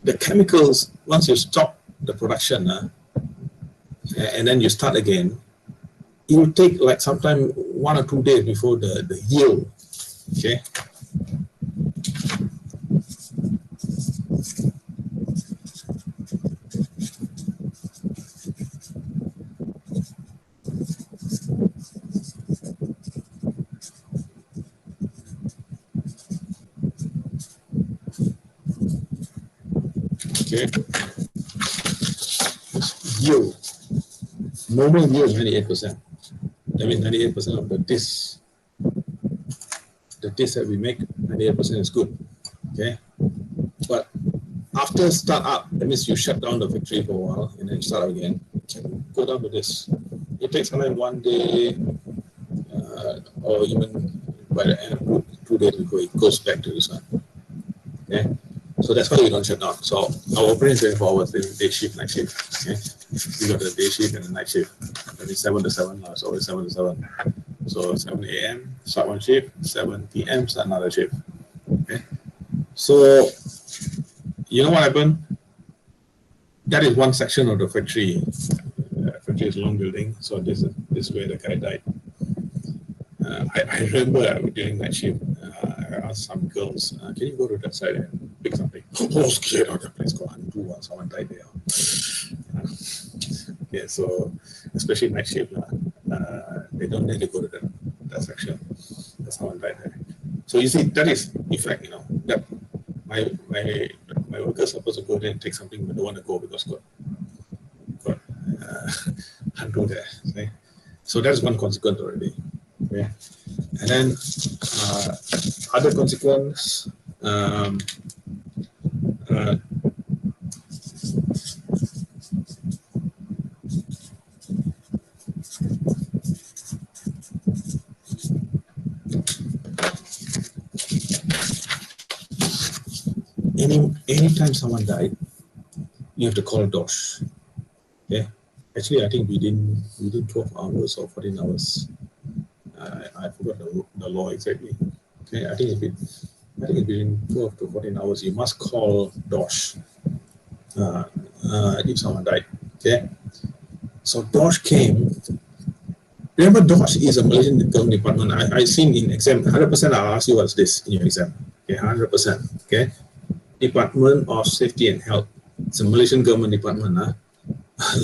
A: The chemicals, once you stop the production and then you start again, it will take like sometime 1 or 2 days before the yield. Okay. Okay. Yield. Normal yield 98%. That means 98% of the disc that we make, 98% is good. Okay. But after startup, that means you shut down the factory for a while and then start again. It can go down to this. It takes sometimes 1 day or even by the end of 2 days before it goes back to this one. Okay. So that's why we don't shut down. So our operation is 24 hours, day shift, night shift. Okay. We got the day shift and the night shift. That is 7 to 7. It's always 7 to 7. So 7 a.m. start one shift, 7 p.m. start another shift. Okay. So you know what happened? That is one section of the factory. Factory is a long building, so this is where the guy died. I remember during that shift, I asked some girls, can you go to that side and pick something? Oh, scared of that place, go and do one, someone died there. Okay, so especially night shift, they don't need to go to that section. Someone died there. So you see, that is effect, that my workers are supposed to go there and take something, but don't want to go because got handle there. Okay? So that's one consequence already. Okay. And then other consequence, anytime someone died, you have to call DOSH. Actually, I think within 12 hours or 14 hours, I forgot forgot the law exactly. Okay, I think it's between 12 to 14 hours, you must call DOSH if someone died. Okay, so DOSH came. Remember, DOSH is a Malaysian government department. I seen in exam 100%. I'll ask you what's this in your exam. Okay, 100%. Okay, Department of Safety and Health. It's a Malaysian government department. A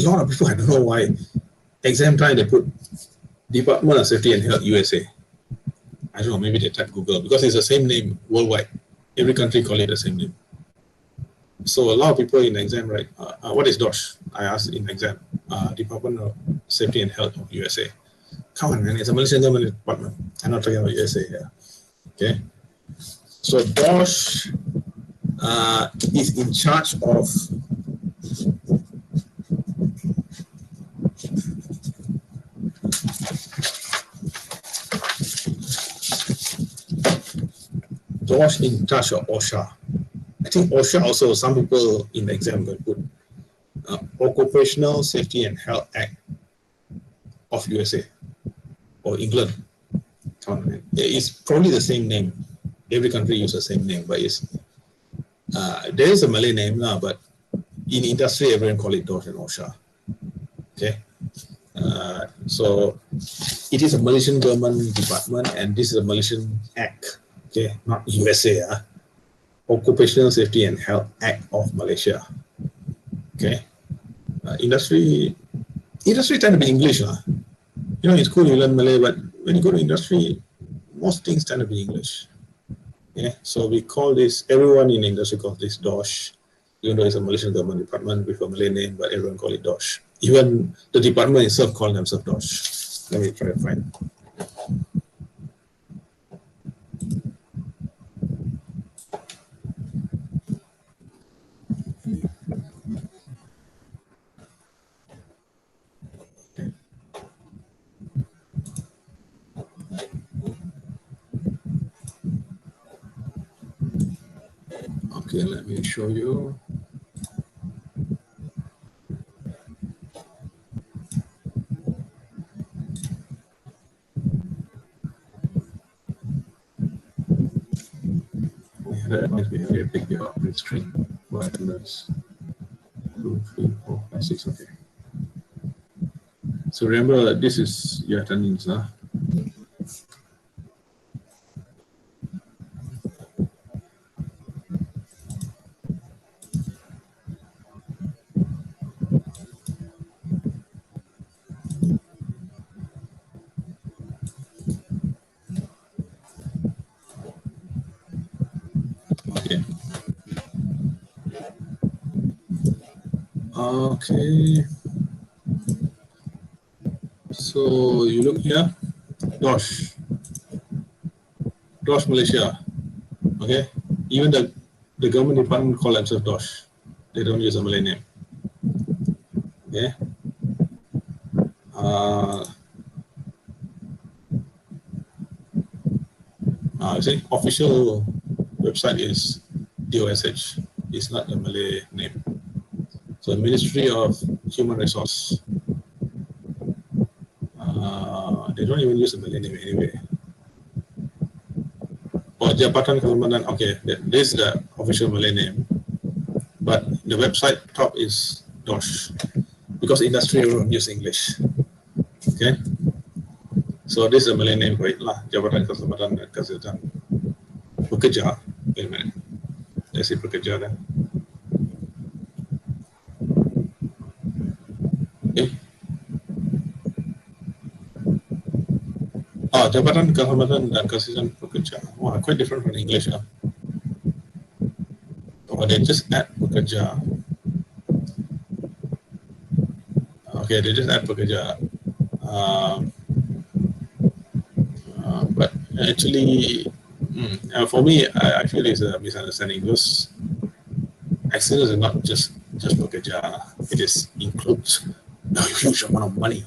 A: lot of people, I don't know why, exam time they put Department of Safety and Health USA. I don't know, maybe they type Google because it's the same name worldwide. Every country call it the same name. So a lot of people in the exam, right? What is DOSH? I asked in the exam. Department of Safety and Health of USA. Come on, man! It's a Malaysian government department. I'm not talking about USA here. Okay. So DOSH is in charge of OSHA. I think OSHA also, some people in the exam will put Occupational Safety and Health Act of USA or England. It's probably the same name. Every country uses the same name, but it's there is a Malay name now, but in industry, everyone call it DOSH and OSHA. Okay, so it is a Malaysian government department, and this is a Malaysian act. Okay, not USA. Occupational Safety and Health Act of Malaysia. Okay, industry tend to be English. You know, in school you learn Malay, but when you go to industry, most things tend to be English. Yeah, so we call this, everyone in industry calls this DOSH, even though it's a Malaysian government department with a Malay name, but everyone call it DOSH. Even the department itself call themselves DOSH. Let me try to find. Okay, let me show you. That might be a big print screen. What happens? 2, 3, 4, 5, 6. Okay. So remember, this is your attendance. Okay. So you look here, DOSH Malaysia. Okay. Even the government department call themselves DOSH. They don't use a Malay name. Okay. See, official website is DOSH. It's not a Malay name. So Ministry of Human Resource. They don't even use a Malay name anyway. Or Jabatan Keselamatan. Okay, this is the official Malay name. But the website top is DOSH because industry everyone use English. Okay. So this is a Malay name for it lah. Jabatan Keselamatan dan Kesihatan Pekerja. Wait a minute. Let's see Pekerja then. Okay. Jabatan Keselamatan dan Kesihatan Pekerja. Wow, quite different from English. Or they just add Pekerja. Okay, they just add Pekerja. But actually, for me, I feel it's a misunderstanding because accidents are not just Pekerja. It includes a huge amount of money.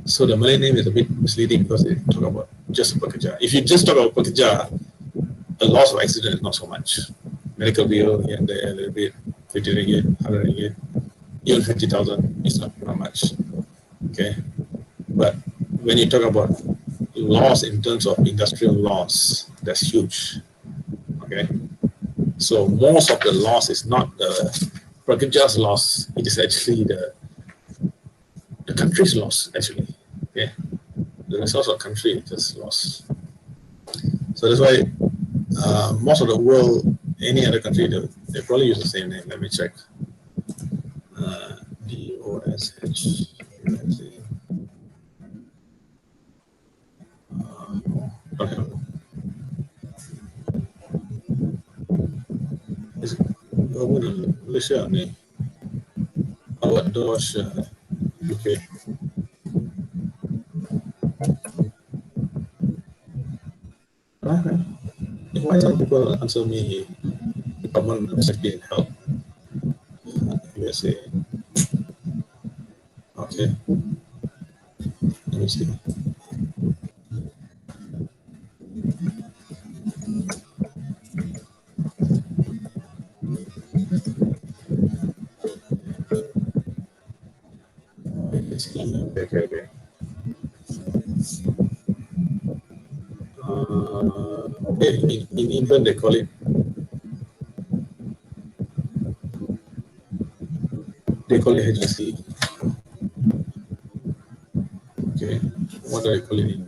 A: So the Malay name is a bit misleading because they talk about just Pekerja. If you just talk about Pekerja, a loss of accident is not so much. Medical bill here and there a little bit, 50 ringgit, 100 ringgit, even 50,000 is not much. Okay, but when you talk about laws in terms of industrial laws, that's huge. Okay, so most of the loss is not the Prakriti's loss; it is actually the country's loss. Actually, okay, the resource of country is just loss. So that's why most of the world, any other country, they probably use the same name. Let me check. DOSH. Okay. Is Malaysia ni? Awak DOSH UK. Okay. Why some people answer me Department of Safety and Health USA? Okay. Let me see. Okay. Okay. In England they call it HSC. Okay. What do I call it in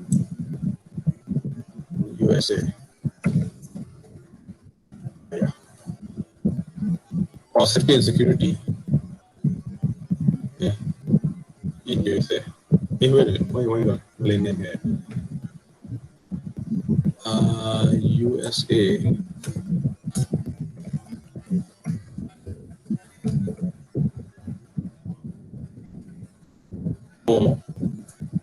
A: USA? Yeah. Or safety and security. Yeah. In USA. Why not Malay name here? USA. Oh,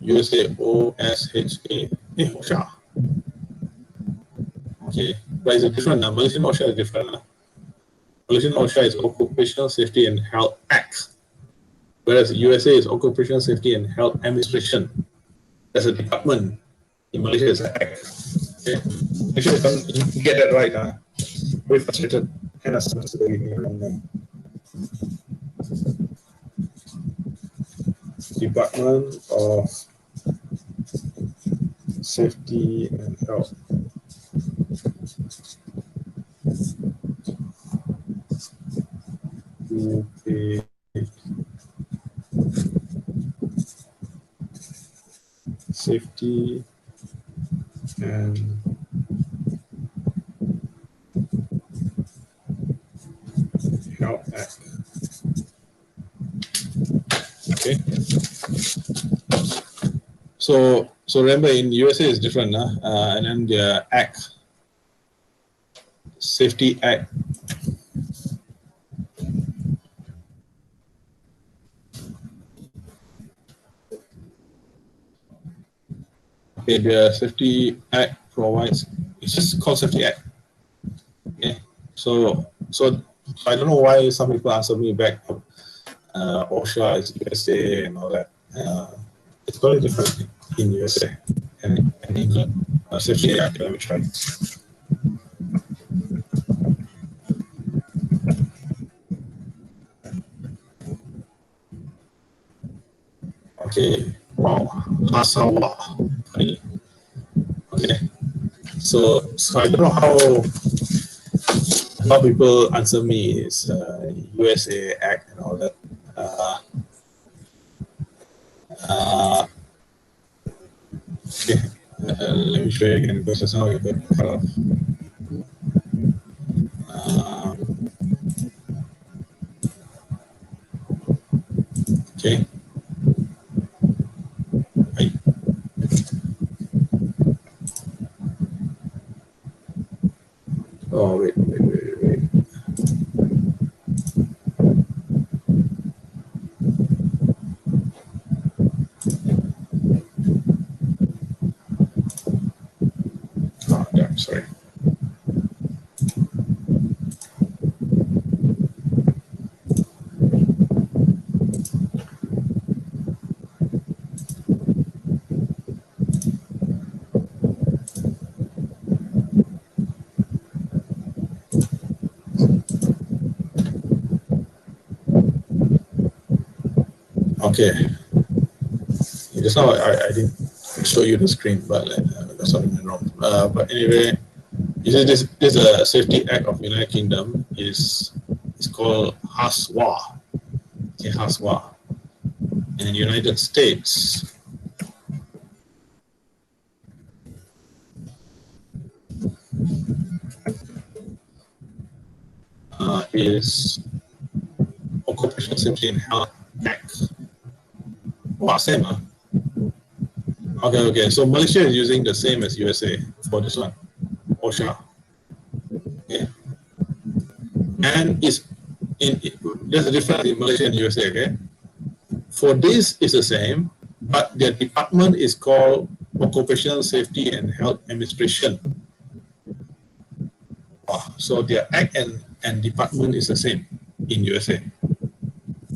A: USA OSHA. OSHA. Okay, but it's a different number. Malaysian OSHA is different. Malaysian OSHA is Occupational Safety and Health Act, whereas USA is Occupational Safety and Health Administration. That's a department. In Malaysia, it's an act. Okay, make sure you get that right. Very frustrated. Kind of starts to be wrong name. Department of Safety and Health. Okay. Safety and Health Act. Okay. So remember in USA is different, and then the Act, Safety Act. Okay, the Safety Act provides, it's just called Safety Act. Okay, so I don't know why some people answer me back, OSHA is USA and all that. It's totally different in USA and England. Safety Act, let me try. Okay, wow, Hasawa. Okay, so I don't know how people answer me is USA Act and all that. Okay, let me show you again because that's how you get cut off. Okay. Right. Oh, wait. Oh, damn, sorry. Okay. Just now I didn't show you the screen, but that's something wrong. But anyway, you see this Safety Act of United Kingdom is called HASWA. Okay, HASWA. And in the United States, is Occupational Safety and Health Act. Wow, same, huh? Okay. So Malaysia is using the same as USA for this one, OSHA. Okay. And there's a difference in Malaysia and USA, okay? For this is the same, but their department is called Occupational Safety and Health Administration. So their act and department is the same in USA.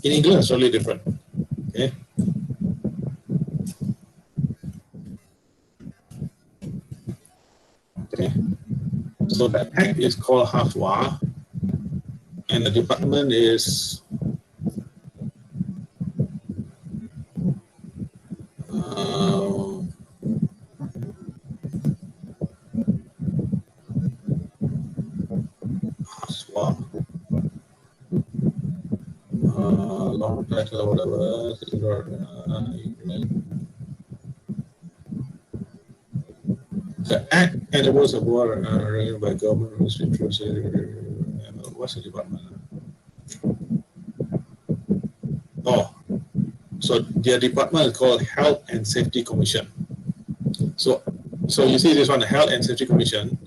A: In England, it's totally different. Okay. Okay. So the act is called HASWA, and the department is HASWA. Long title or whatever. The act and the rules of war are regulated by government. What's the department? Oh, so their department is called Health and Safety Commission. So you see this one, the Health and Safety Commission.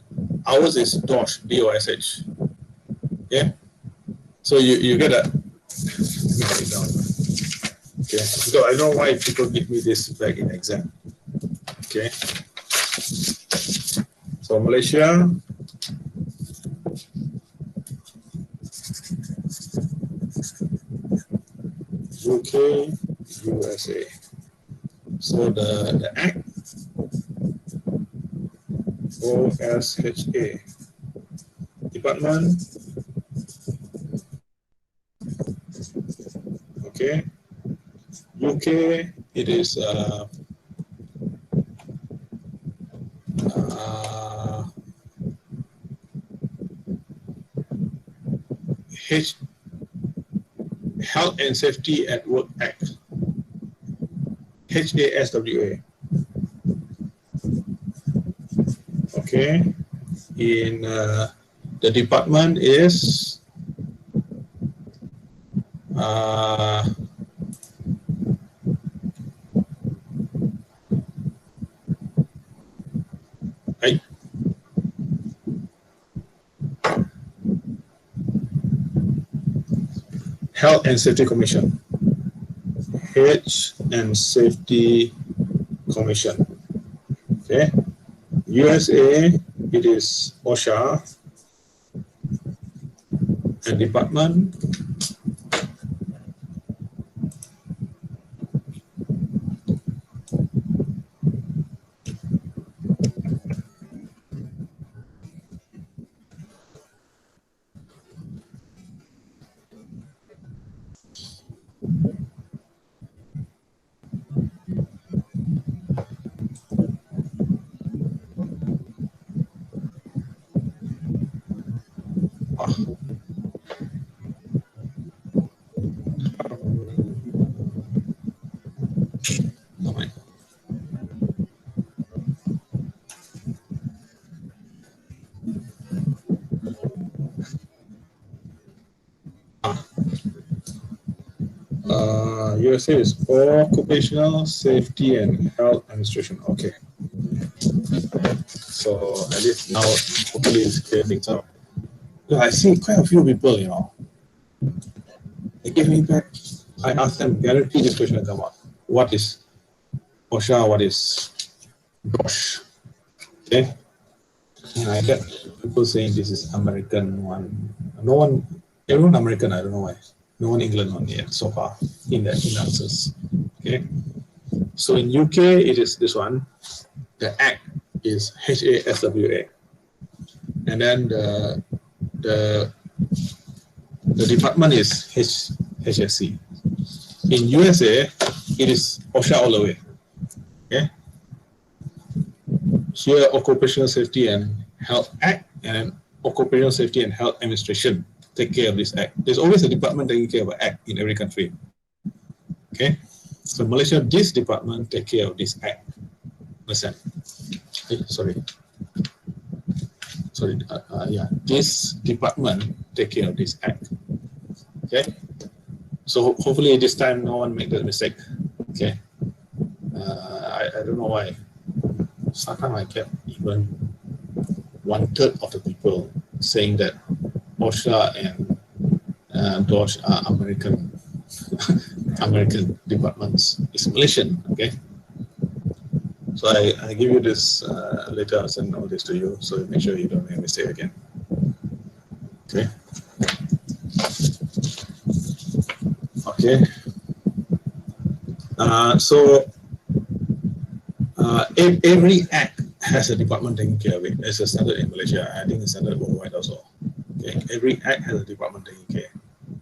A: Ours is DOSH, D-O-S-H. Yeah. So you get a. Let me write it down. Okay. So I don't know why people give me this back in exam. Okay. So Malaysia, UK, USA. So the act, OSHA, department, okay. UK, it is Health and Safety at Work Act, HASWA. Okay, in the department is Health and Safety Commission. Health and Safety Commission. Okay. USA, it is OSHA, and department. USA is Occupational Safety and Health Administration. Okay. So at least now, hopefully, it's clear things out. I see quite a few people, they give me back. I asked them, guarantee this question will come up. What is OSHA? What is DOSH? Okay. And I get people saying this is American one. No one, everyone American, I don't know why. No one England one yet so far in the answers. Okay. So in UK, it is this one. The act is HASWA. And then the department is HSC. In USA, it is OSHA all the way. Okay. here Occupational Safety and Health Act and Occupational Safety and Health Administration take care of this act. There's always a department taking care of an act in every country. Okay, so Malaysia, this department take care of this act. Listen, sorry, yeah, this department take care of this act. Okay, so hopefully this time no one make that mistake. Okay, I don't know why. Sometimes I get even 1/3 of the people saying that OSHA and DOSH are American American departments. It's Malaysian. Okay, so I give you this later. I'll send all this to you, so make sure you don't make a mistake again. Okay. Okay. Every act has a department taking care of it. It's a standard in Malaysia. I think it's standard worldwide also. Okay. Every act has a department taking care.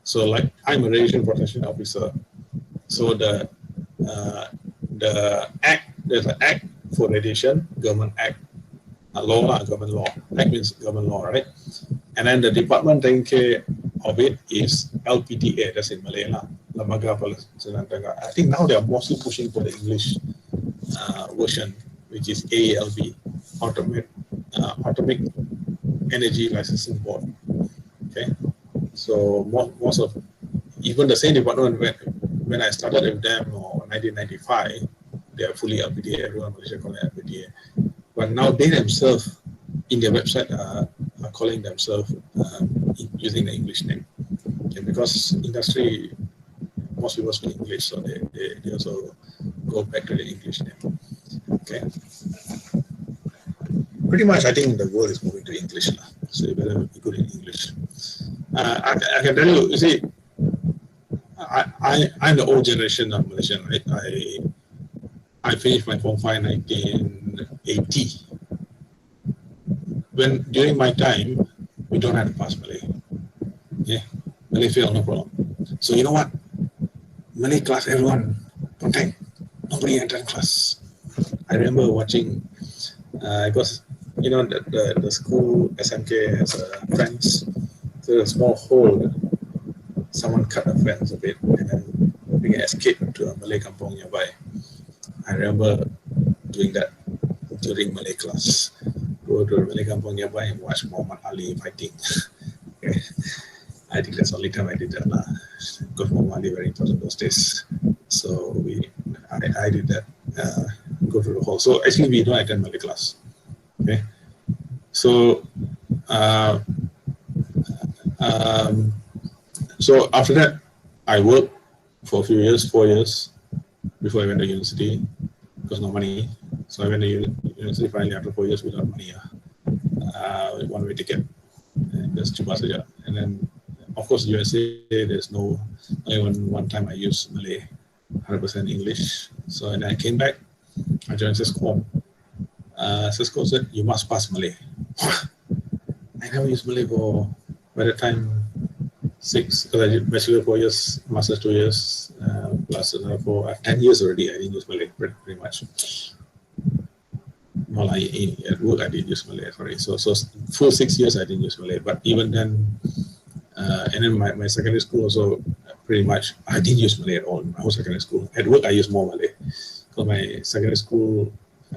A: So, like, I'm a radiation protection officer. So the act, there's an act for radiation, government act, a law, government law. Act means government law, right? And then the department taking care of it is LPTA. That's in Malay, Lembaga Pelaksana Negara. I think now they are mostly pushing for the English version, which is AELB, Atomic Energy Licensing Board. Okay, so most of, even the same department when I started with them, or 1995, they are fully LPTA. Everyone in Malaysia calls it LPTA. But now they themselves, in their website, are calling themselves using the English name. Okay, because industry, most people speak English, so they also go back to the English name. Okay. Pretty much, I think the world is moving to English now, so you better be good in English. I can tell you, you see, I'm the old generation of Malaysian, right? I finished my Form 5 in 1980. During my time, we don't have to pass Malay. Yeah, Malay fail, no problem. So you know what? Malay class, everyone, contact. Nobody entered class. I remember watching, because you know the school SMK has a fence, so a small hole. Someone cut the fence a bit, and then we can escape to a Malay kampung nearby. I remember doing that during Malay class. Go to a Malay kampung nearby and watch Muhammad Ali fighting. Okay. I think that's the only time I did that. Because Muhammad Ali very important those days. So I did that. Go to the hall. So actually we don't attend Malay class. Okay. So so after that, I worked for a few years, 4 years, before I went to university, because no money. So I went to university finally after 4 years without money. One way ticket, and just cuma saja. And then, of course, USA, there's no, only one time I used Malay, 100% English. So and I came back, I joined Cisco. Cisco said, you must pass Malay. I never used Malay for, by the time, 6, because I did bachelor 4 years, master's 2 years, plus another 10 years already. I didn't use Malay pretty much. Well, at work I didn't use Malay. Sorry, so full 6 years I didn't use Malay. But even then, and then my secondary school also pretty much I didn't use Malay at all in my whole secondary school. At work I used more Malay because my secondary school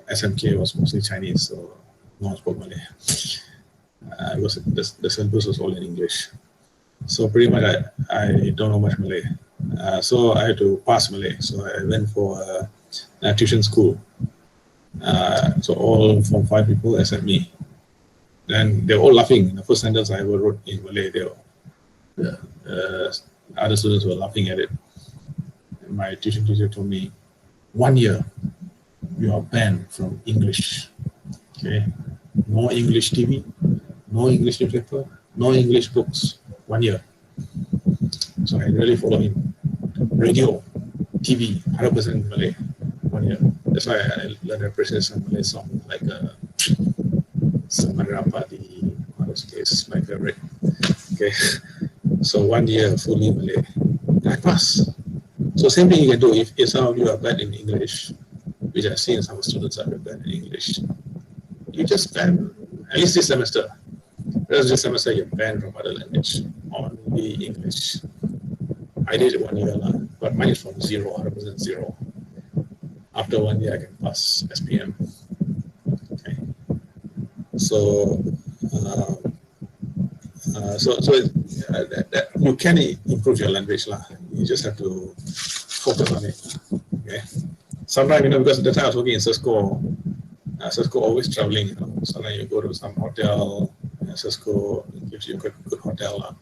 A: SMK was mostly Chinese, so no one spoke Malay. It was the syllabus was all in English. So pretty much I don't know much Malay. So I had to pass Malay. So I went for a tuition school. So all Form 5 people except me. And they were all laughing. The first sentence I ever wrote in Malay, other students were laughing at it. And my tuition teacher told me, 1 year, you are banned from English. Okay? No English TV, no English newspaper, no English books. 1 year. So I really follow him. Radio, TV, 100% Malay. 1 year. That's why I learned to appreciate some Malay songs like Samarapati, one of those days, my favorite. Okay. So 1 year fully Malay. I pass. So same thing you can do if some of you are bad in English, which I've seen some students are bad in English. you just ban, at least this semester. Rest this semester you ban from other language, only English. I did it 1 year, but mine is from 100% zero. After 1 year, I can pass SPM. Okay. So, you can improve your language, you just have to focus on it. Okay. Sometimes, because the time I was working in Cisco always traveling. Sometimes you go to some hotel, Cisco gives you a good hotel.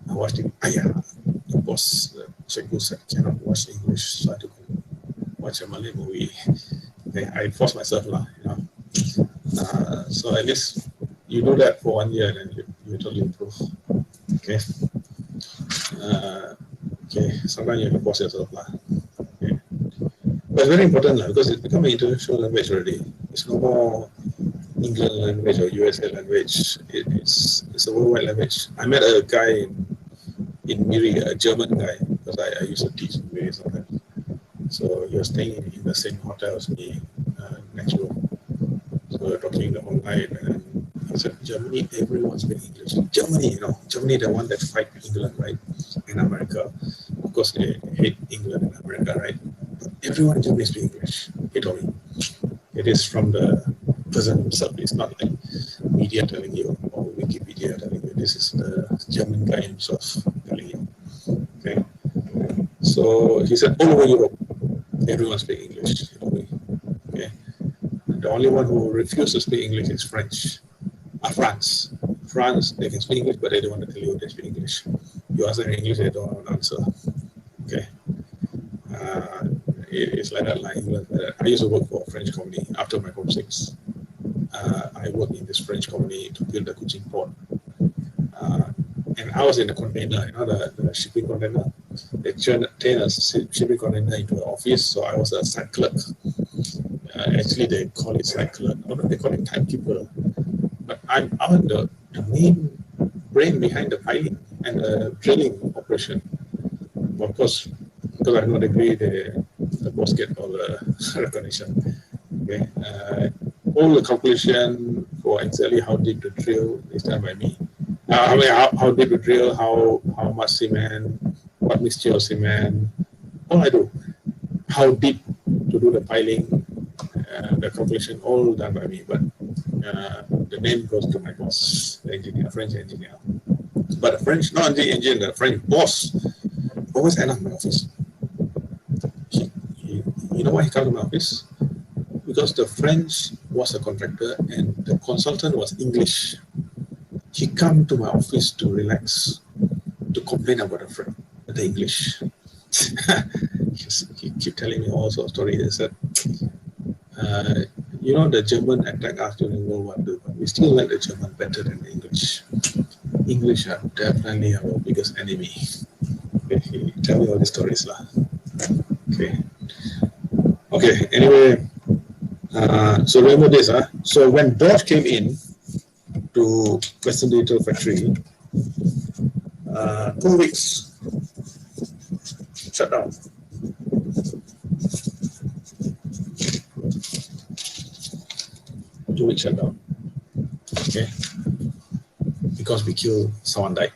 A: I watched it. The boss, Cisco said, cannot watch English, so I had to watch a Malay movie. Okay, I forced myself, so at least you do that for 1 year, and then you totally improve. Okay. Okay. Sometimes you have to force yourself, Okay. But it's very important, because it's become an international language already. It's no more England language or USA language. It's a worldwide language. I met a guy in Miri, a German guy, because I used to teach in Miri sometimes. So he was staying in the same hotel as me, next room. So we were talking the whole night, and he said, Germany, everyone speaks English. Germany, Germany, the one that fight England, right? In America. Of course, they hate England and America, right? But everyone in Germany speaks English. He told me. It is from the person himself. It's not like media telling you or Wikipedia telling you. This is the German guy himself telling you. Okay. So he said, all over Europe, everyone speaks English. Okay. The only one who refuses to speak English is France. France, they can speak English, but they don't want to tell you they speak English. You ask them in English, they don't want to answer. Okay. It's like that, like England. I used to work for a French company after my Form 6. I worked in this French company to build the Kuching port. And I was in the container, the shipping container. They turned a shipping container into an office, so I was a site clerk. Actually, they call it site clerk. Or they call it timekeeper. But I'm the main brain behind the piling and the drilling operation. Of course, because I have no degree, the boss get all the recognition. Okay. All the calculation for exactly how deep to drill is done by me. How deep to drill, how much cement, what mixture of cement, all I do. How deep to do the piling, the calculation, all done by me. But the name goes to my boss, the engineer, French engineer. But the French, not the engineer, the French boss always end up in my office. You know why he came to my office? Because the French was a contractor and the consultant was English. He come to my office to relax, to complain about the English. He keep telling me all sorts of stories. He said, the German attacked us during World War II, but we still like the German better than the English. English are definitely our biggest enemy. Okay, he tell me all these stories. Okay, anyway, so remember this. So when Dodge came in to Western Digital Factory, 2 weeks shut down. Shutdown. Okay, because we killed someone died.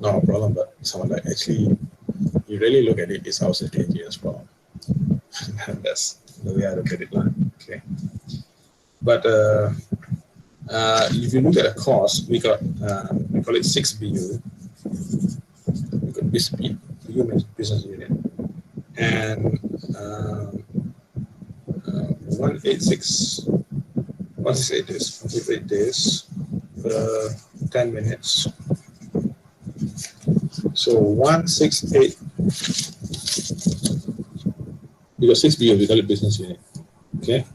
A: Not a problem, but someone died. Actually, you really look at it, it's our safety engineer's problem. That's the way I look at it. Okay, but if you look at the cost, we got we call it 6 BU. We got BU business unit, and 168 days, 10 minutes. So 168. We got 6 BU, we call it business unit. Okay.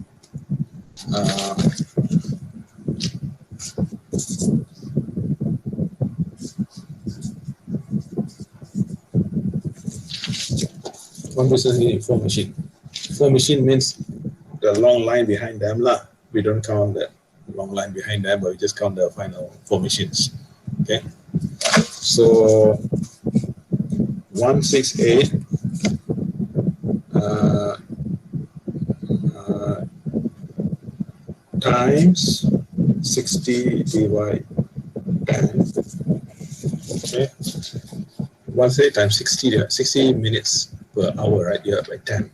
A: One business unit, 4 machine. 4 machine means the long line behind them lah. We don't count the long line behind them, but we just count the final 4 machines. Okay. So 168 times times 60 divided 10. Okay. 130 times 60 minutes per hour, right? Yeah, like 10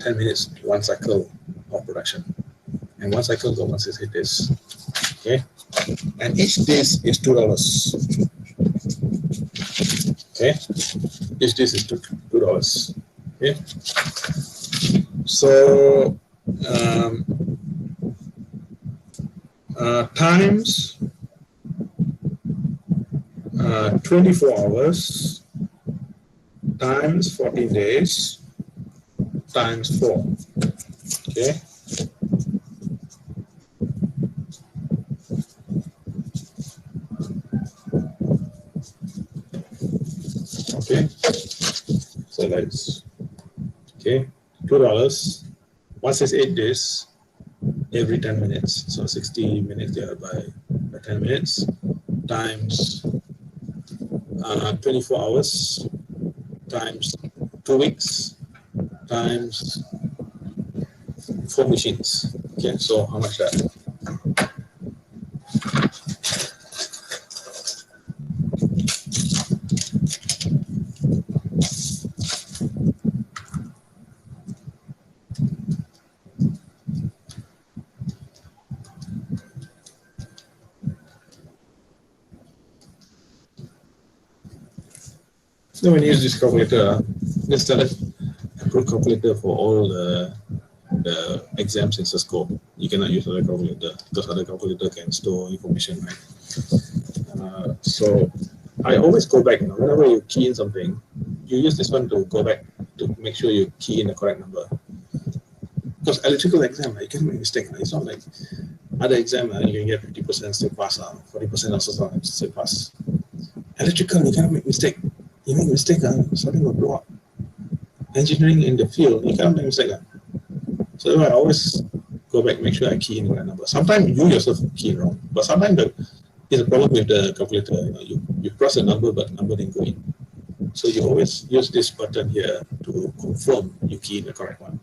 A: minutes, one cycle of production. And one cycle go 160 days. Okay. And each days is $2. Okay. Each days is $2. Okay. So times 24 hours times 14 days times 4. Okay. Okay. So that's okay. $2. Once is 8 days every 10 minutes. So 60 minutes divided by 10 minutes times 24 hours times 2 weeks times 4 machines. Okay, so how much that? So when you use this calculator, this is approved calculator for all the exams in Cisco. You cannot use other calculator because other calculator can store information, right? So I always go back, whenever you key in something, you use this one to go back to make sure you key in the correct number. Because electrical exam, you can make mistake. It's not like other exam, you can get 50% still pass, 40% also still pass. Electrical, you cannot make mistake. You make mistake, something will blow up. Engineering in the field, you cannot make mistake. So I always go back, make sure I key in the right number. Sometimes you yourself key in wrong, but sometimes it's a problem with the calculator. You press a number, but the number didn't go in. So you always use this button here to confirm you key in the correct one.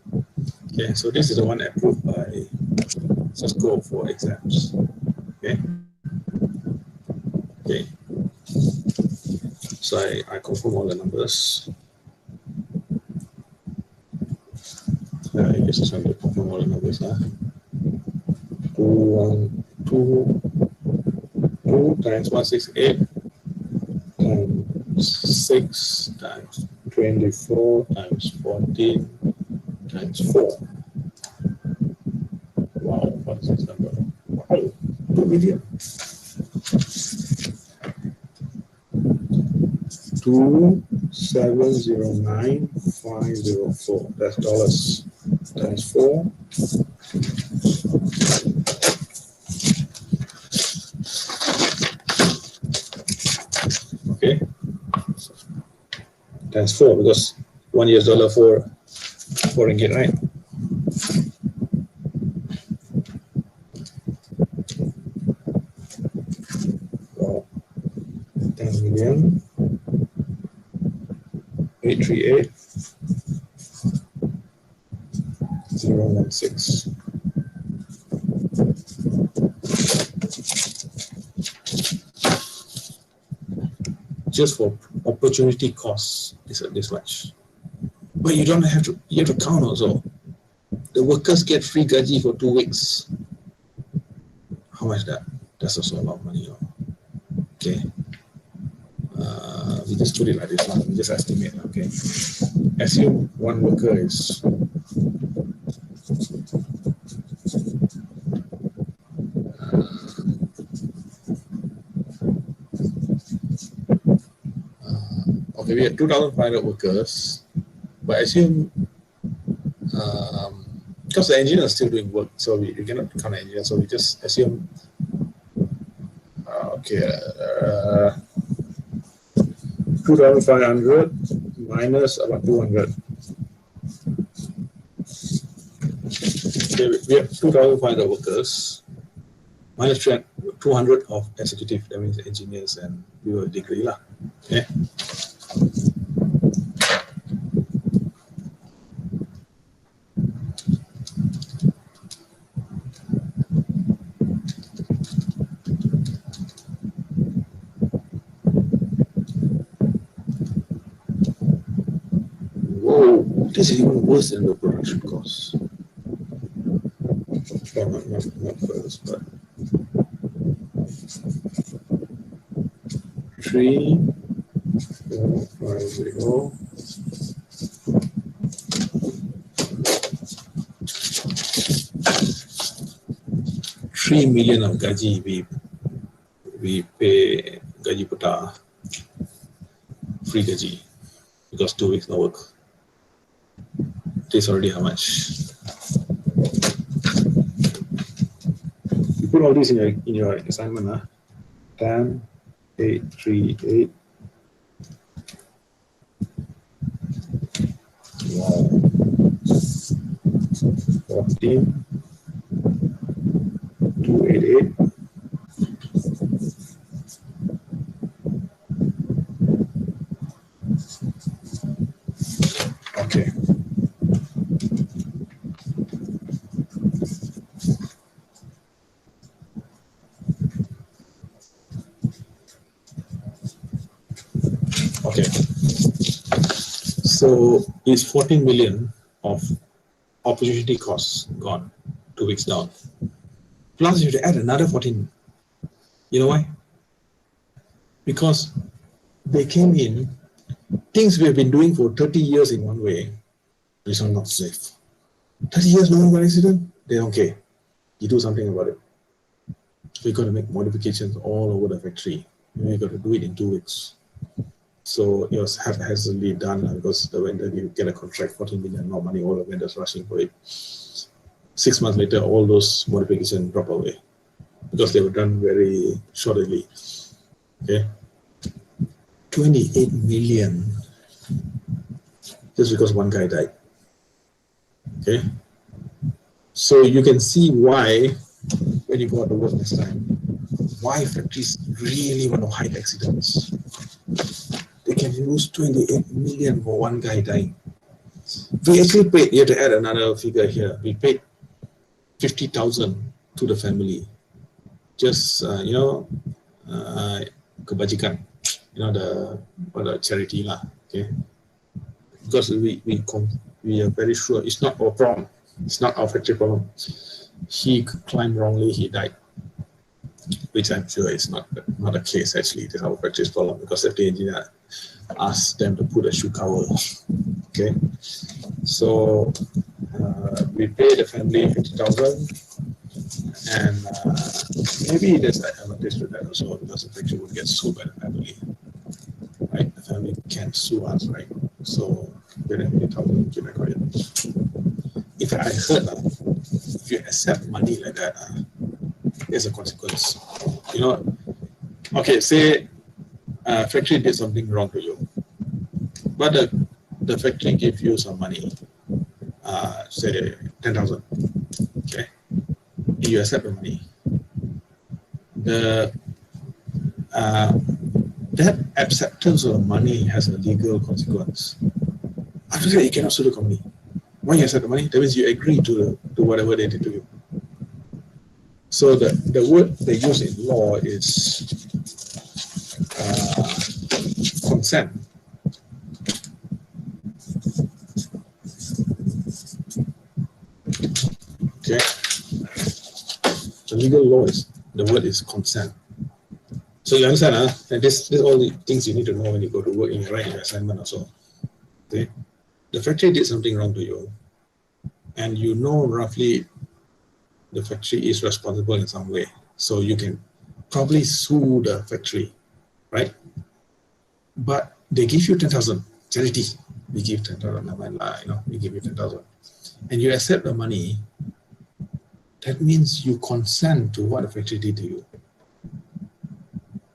A: Okay, so this is the one approved by Cisco for exams. Okay. Okay. So I confirm all the numbers. I guess it's going to confirm all the numbers. 2 times 168 times 6 times 24 times 14 times 4. Wow, what is this number? Wow, 2 million. 2,709,504. That's dollars times 4. Okay. Times 4 because $1 for ringgit, right? Wow. 10 million. 838 016. Just for opportunity costs is this much. But you don't have to, you have to count also. The workers get free gaji for 2 weeks. How much that? That's also a lot of money. Okay. We just put it like this one. We just estimate. Okay. Assume one worker is okay, we have 2,500 workers, but assume because the engineer is still doing work, so we cannot count the engineer, so we just assume 2,500 minus about 200. Okay, we have 2,500 workers minus 200 of executive, that means engineers and with a degree lah. Okay. This is even worse than the production cost. Well, not first, but 3,450. 3 million of gaji we pay gaji puta, free gaji, because 2 weeks no work. This already how much? You put all this in your assignment, 10, 8, 3, 8. Wow. 14, 288. Okay. Okay. So is 14 million of opportunity costs gone, 2 weeks down. Plus you have to add another 14. You know why? Because they came in, things we have been doing for 30 years in one way, this one not safe. 30 years no one accident, they don't care. You do something about it. We got to make modifications all over the factory. We got to do it in 2 weeks. So it was haphazardly done because the vendor didn't get a contract, 14 million more money, all the vendors rushing for it. 6 months later, all those modifications drop away because they were done very shortly. Okay, 28 million just because one guy died. Okay, so you can see why when you go out to work next time, why factories really want to hide accidents. They can lose 28 million for one guy dying. We actually paid, you have to add another figure here, we paid 50,000 to the family. Just, kebajikan, the charity lah, okay? Because we are very sure it's not our problem, it's not our factory problem. He climbed wrongly, he died. Which I'm sure is not the case actually. It is our factory's problem because the engineer asked them to put a shoe cover. Okay, so we pay the family 50,000, and maybe there's an advantage to that also because the factory would get sued by the family. Right, the family can sue us, right? So pay them 50,000, keep it quiet. If I heard, if you accept money like that, there's a consequence. You know, okay, say factory did something wrong to you, but the factory gave you some money, say 10,000. Okay, you accept the money. That acceptance of money has a legal consequence. After that, you cannot sue the company. When you accept the money, that means you agree to whatever they did to you. So the word they use in law is consent. Okay. The legal law the word is consent. So you understand, and this all the things you need to know when you go to work and you write your assignment also. Okay. The factory did something wrong to you, and you know roughly the factory is responsible in some way. So you can probably sue the factory, right? But they give you 10,000, charity. We give 10,000, we give you 10,000. And you accept the money, that means you consent to what the factory did to you.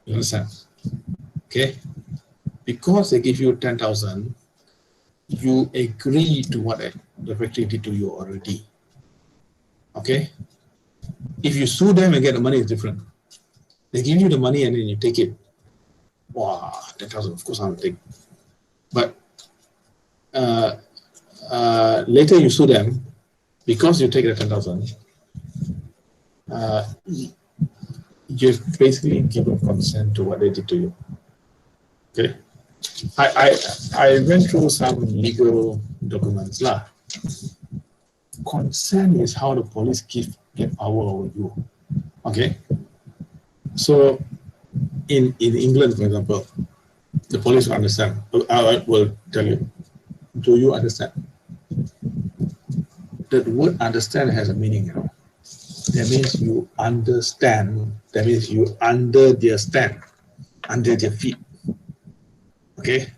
A: You understand? Okay? Because they give you 10,000, you agree to what the factory did to you already. Okay? If you sue them and get the money, it's different. They give you the money and then you take it. Wow, 10,000, of course I will take. But later you sue them, because you take the 10,000, you've basically given consent to what they did to you. Okay? I went through some legal documents lah. Consent is how the police get power over you. Okay. So in England, for example, the police will understand. I will tell you. Do you understand? The word understand has a meaning, you know. That means you understand. That means you under their stand, under their feet. Okay?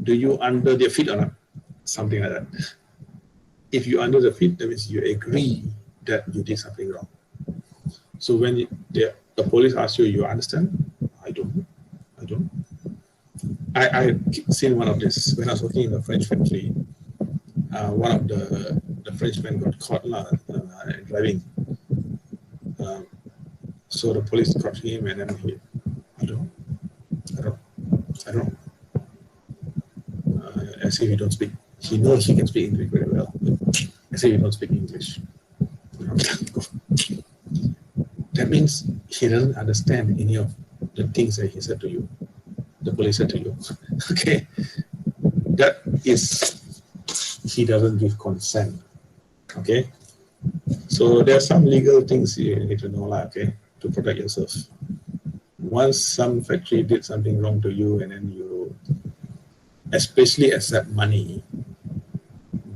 A: Do you under their feet or not? Something like that. If you under the feet, that means you agree that you did something wrong. So when the police asks you, you understand? I don't. I seen one of this when I was working in the French factory. One of the Frenchmen got caught driving. So the police caught him, and then I don't. As if he don't speak. He knows he can speak English very well. As if he don't speak English. That means he doesn't understand any of the things that he said to you. The police said to you. Okay. That is, he doesn't give consent. Okay. So there are some legal things you need to know, okay, to protect yourself. Once some factory did something wrong to you, and then you especially accept money,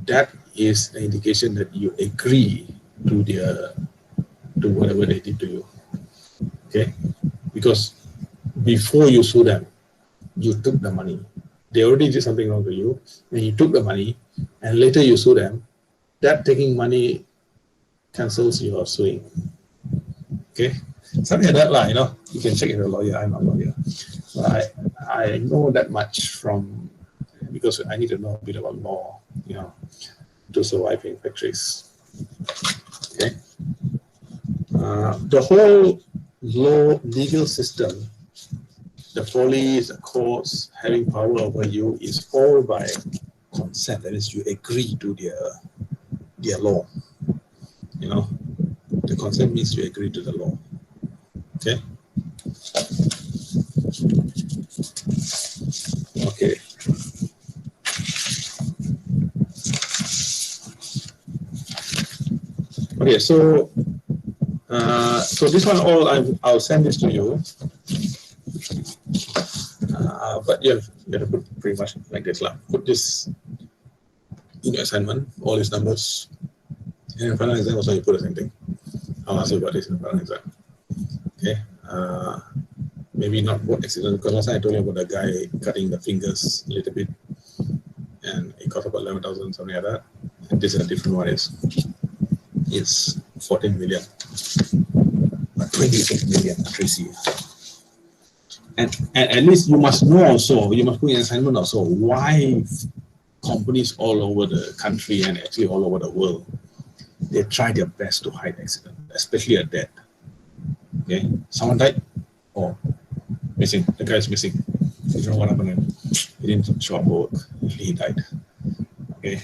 A: that is an indication that you agree to whatever they did to you. Okay? Because before you sue them, you took the money. They already did something wrong to you, and you took the money, and later you sue them. That taking money cancels your suing. Okay? Something like that, you know. You can check if you're a lawyer. I'm not a lawyer. But I know that much from, because I need to know a bit about law, you know, to survive in factories. Okay? The whole legal system, the police, the courts having power over you is all by consent. That is, you agree to their law. You know, the consent means you agree to the law. Okay. Okay. Okay. So this one I'll send this to you. But you have to put pretty much like this. Put this in your assignment, all these numbers. And in final exam also you put the same thing. I'll ask you about this in the final exam. Okay. Maybe not boat accident, because last time I told you about the guy cutting the fingers a little bit, and it cost about 11,000, something like that. And this is a different one. It's 14 million, 28 million, Tracy. And at least you must know also, you must put in assignment also, why companies all over the country and actually all over the world, they try their best to hide accident, especially a death. Okay, someone died, or missing. The guy is missing. You don't know what happened. He didn't show up for work. He died. Okay,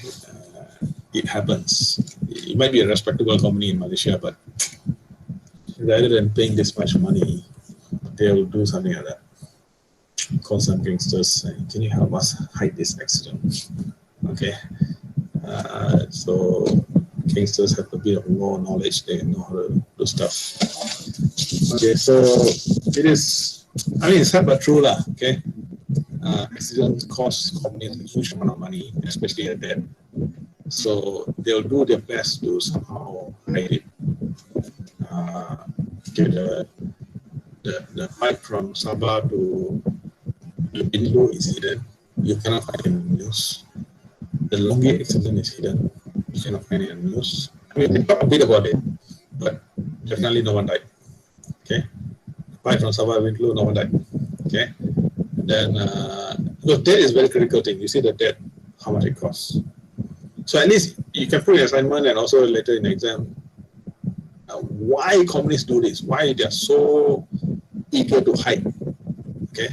A: it happens. It might be a respectable company in Malaysia, but rather than paying this much money, they will do something like that. Call some gangsters. Can you help us hide this accident? Okay. So gangsters have a bit of law knowledge. They know how to do stuff. Okay. So it is. I mean, it's sad but true, lah. Okay. Accidents cost companies a huge amount of money, especially at that. So they'll do their best to somehow hide it. Get the pipe from Sabah to Indo is hidden. You cannot find it in the news. The Longi accident is hidden. You cannot find it in the news. I mean, they talk a bit about it, but definitely no one died. Okay, the pipe from Sabah to Indo, no one died. Okay, then because debt is a very critical thing. You see the debt, how much it costs. So at least you can put your assignment and also later in the exam. Why companies do this? Why they are so eager to hide? Okay,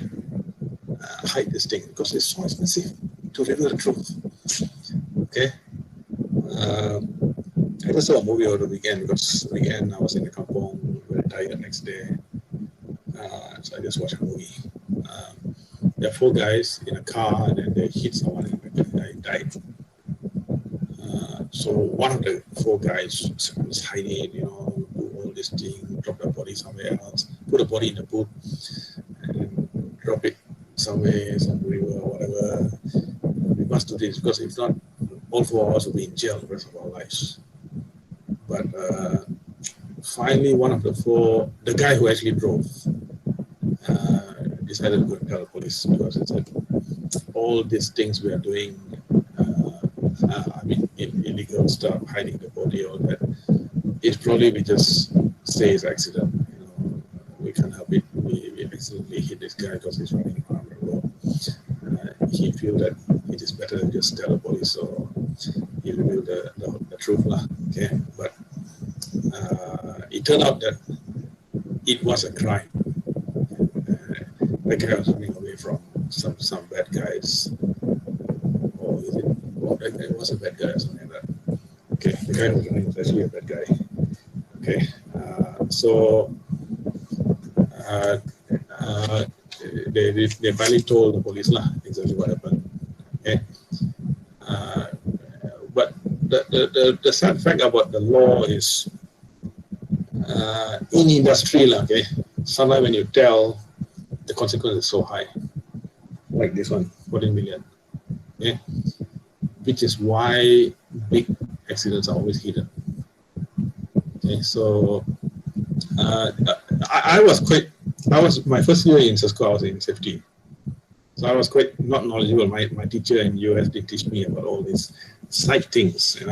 A: hide this thing because it's so expensive to reveal the truth. Okay, I just saw a movie over the weekend because weekend I was in the kampong, very tired the next day, so I just watched a movie. There are 4 guys in a car and then they hit someone and the guy died. So one of the 4 guys was hiding, do all this thing, drop the body somewhere else, put the body in the boot, and drop it somewhere, some river or whatever. We must do this because if not, all 4 of us will be in jail the rest of our lives. But finally, one of the 4, the guy who actually drove, decided to go and tell the police because it said all these things we are doing, illegal stuff, hiding the body, all that, it's probably we just say it's accident. We can't help it. We accidentally hit this guy because he's running around the road. He feels that it is better to just tell the police, so he revealed the truth, okay? But it turned out that it was a crime. The guy was running away from some bad guys. Or is it? Well, it was a bad guy or something like that. Okay, the guy who was running was actually a bad guy. Okay, so they finally told the police exactly what happened. Okay, but the sad fact about the law is in industry, okay, sometimes when you tell, the consequence is so high, like this one, 14 million. Okay, which is why big accidents are always hidden. Okay, so I was my first year in Cisco, I was in safety. So I was quite not knowledgeable. My teacher in US did teach me about all these side things,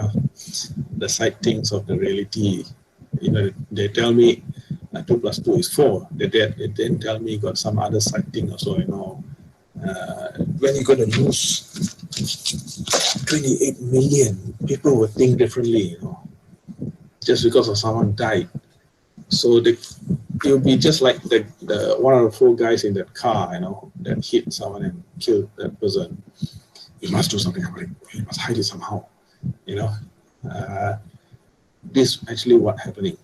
A: the side things of the reality. They tell me 2 + 2 is 4. They didn't tell me got some other side thing also, when you're going to lose 28 million, people will think differently, just because of someone died. So it'll be just like the one of the 4 guys in that car, that hit someone and killed that person. You must do something about it. You must hide it somehow. This actually what happening.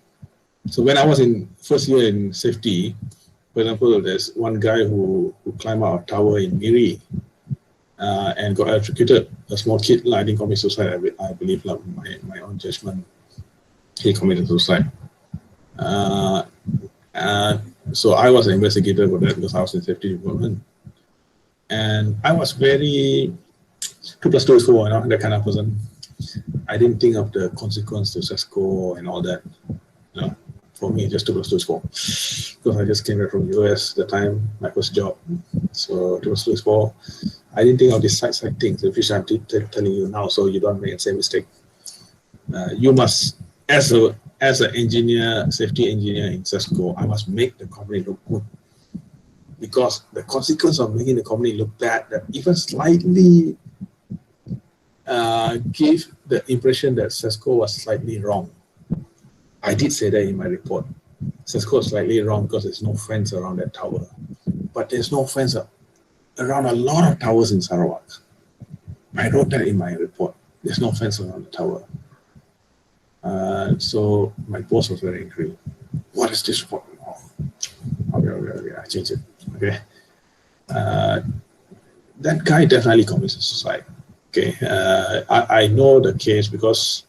A: So when I was in first year in safety, for example, there's one guy who climbed out a tower in Miri and got electrocuted. A small kid, I didn't commit suicide. I believe, my own judgment, he committed suicide. So I was an investigator for that because I was in safety department, and I was very 2 + 2 is 4, that kind of person. I didn't think of the consequence to Cisco and all that. For me, just 2 + 2 is 4, because I just came back from US at the time, my first job. So 2 + 2 is 4. I didn't think of these side things, which I'm telling you now, so you don't make the same mistake. You must, as an engineer, safety engineer in Cisco, I must make the company look good, because the consequence of making the company look bad, that even slightly give the impression that Cisco was slightly wrong. I did say that in my report. Cisco is slightly wrong because there's no fence around that tower, but there's no fence around a lot of towers in Sarawak. I wrote that in my report. There's no fence around the tower. So my boss was very angry. What is this report? Okay, I changed it. Okay. That guy definitely commits suicide. Okay. I know the case because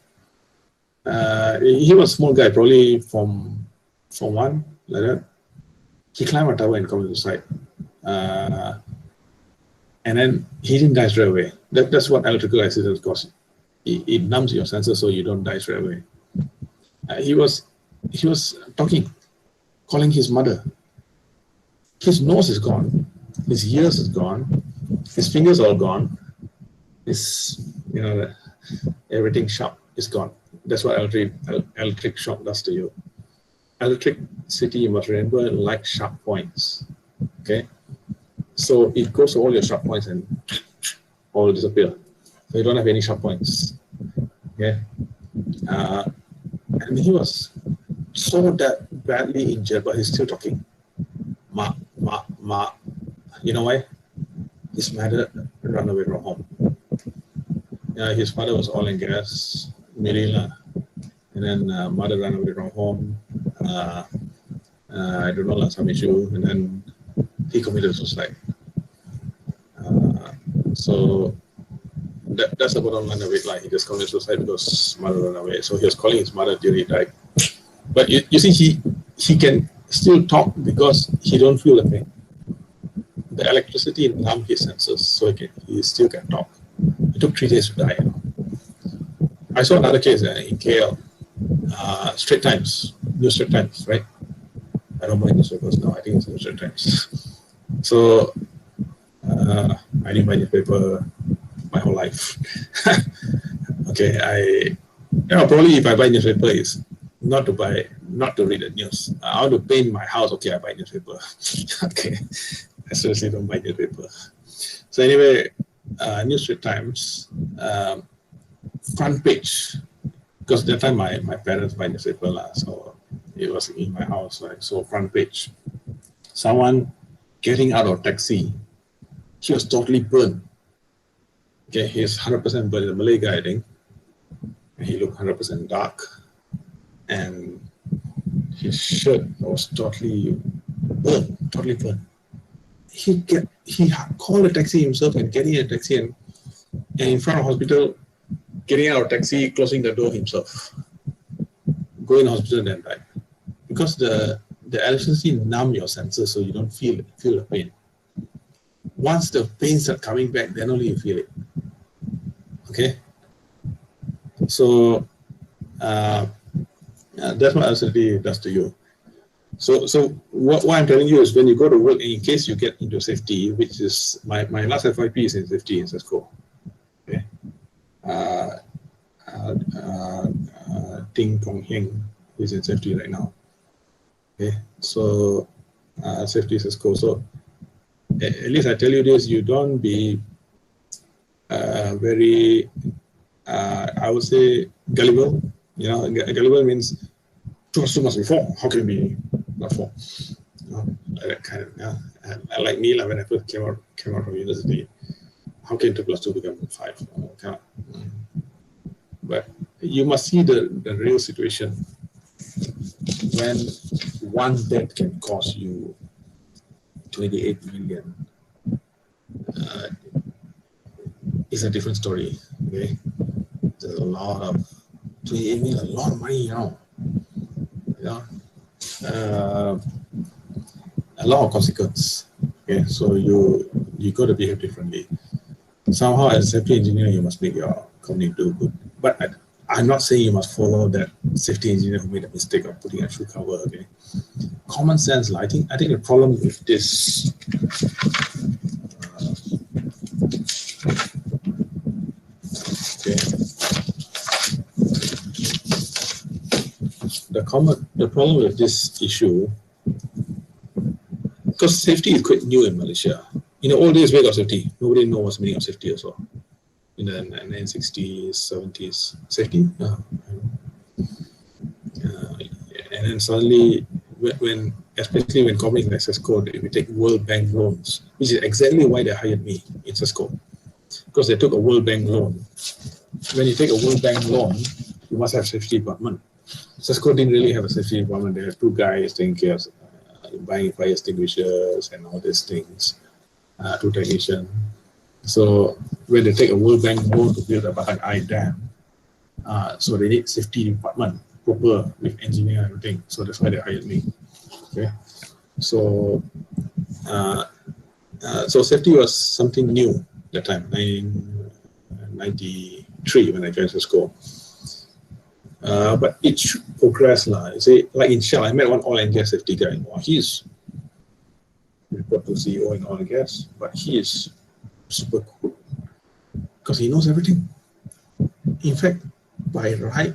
A: he was a small guy, probably from 1, like that. He climbed a tower and committed suicide. And then he didn't die straight away. That's what electrical accidents cause. It numbs your senses so you don't die straight away. He was talking, calling his mother. His nose is gone. His ears is gone. His fingers are all gone. Everything sharp is gone. That's what electric shock does to you. Electricity, you must remember, like sharp points. Okay, so it goes to all your sharp points and all disappear. So you don't have any sharp points. Okay, and he was so that badly injured, but he's still talking. Ma. You know why? His mother ran away from home. His father was oil and gas, Mirila, and then mother ran away from home. I don't know, some issue, and then he committed suicide. So that's the bottom line of it. Like, he just committed suicide because his mother ran away. So he was calling his mother till he died. But you see, he can still talk because he don't feel the pain. The electricity numbed his senses, so he still can talk. It took 3 days to die. I saw another case in KL, Straits Times, New Straits Times, right? I don't buy newspapers now. I think it's New Straits Times. So I didn't buy newspaper my whole life. Okay, probably if I buy newspaper, it's not to read the news. I want to paint my house. Okay, I buy newspaper. Okay, I seriously don't buy newspaper. So anyway, New Straits Times front page, because that time my parents buy newspaper so it was in my house, right? So front page, someone getting out of taxi, he was totally burned. Okay, he's 100% burned. A Malay guy, I think. He looked 100% dark, and his shirt was totally burned. He called a taxi himself and getting a taxi and in front of hospital, getting out of taxi, closing the door himself, go in hospital and then die. Because the electricity numb your senses, so you don't feel the pain. Once the pain starts coming back, then only you feel it. Okay, so that's what electricity does to you. So what I'm telling you is, when you go to work, in case you get into safety, which is my last FYP is in safety in Cisco. Okay. Ting Kong Heng is in safety right now. Okay, so safety Cisco. So at least I tell you this: you don't be very, I would say, gullible. Gullible means too much before. How can it be not 4? Like that kind of. Like me, when I first came out from university, how can 2 + 2 become 5? Cannot. But you must see the real situation. When one death can cost you 28 million, it's a different story. Okay, there's a lot of 28 million, a lot of money, a lot of consequence. Okay, so you got to behave differently. Somehow, as a safety engineer, you must make your company do good. But I'm not saying you must follow that safety engineer who made a mistake of putting a shoe cover. Okay, common sense. I think the problem with this. The problem with this issue, because safety is quite new in Malaysia. In the old days, we got safety. Nobody knows what's the meaning of safety also. In the 1960s, 70s, safety. And then suddenly, especially when companies like Cisco, we take World Bank loans, which is exactly why they hired me in Cisco, because they took a World Bank loan. When you take a World Bank loan, you must have safety department. Cisco didn't really have a safety department. They had 2 guys taking care of buying fire extinguishers and all these things, 2 technicians. So when they take a World Bank loan to build a Batang Eye Dam, so they need safety department proper with engineer and everything. So that's why they hired me. Okay, so so safety was something new that time, 1993 when I joined Cisco. But it should progress. Say, like in Shell, I met one oil and gas safety guy. He's report to CEO in oil and gas, but he is super cool because he knows everything. In fact, by right,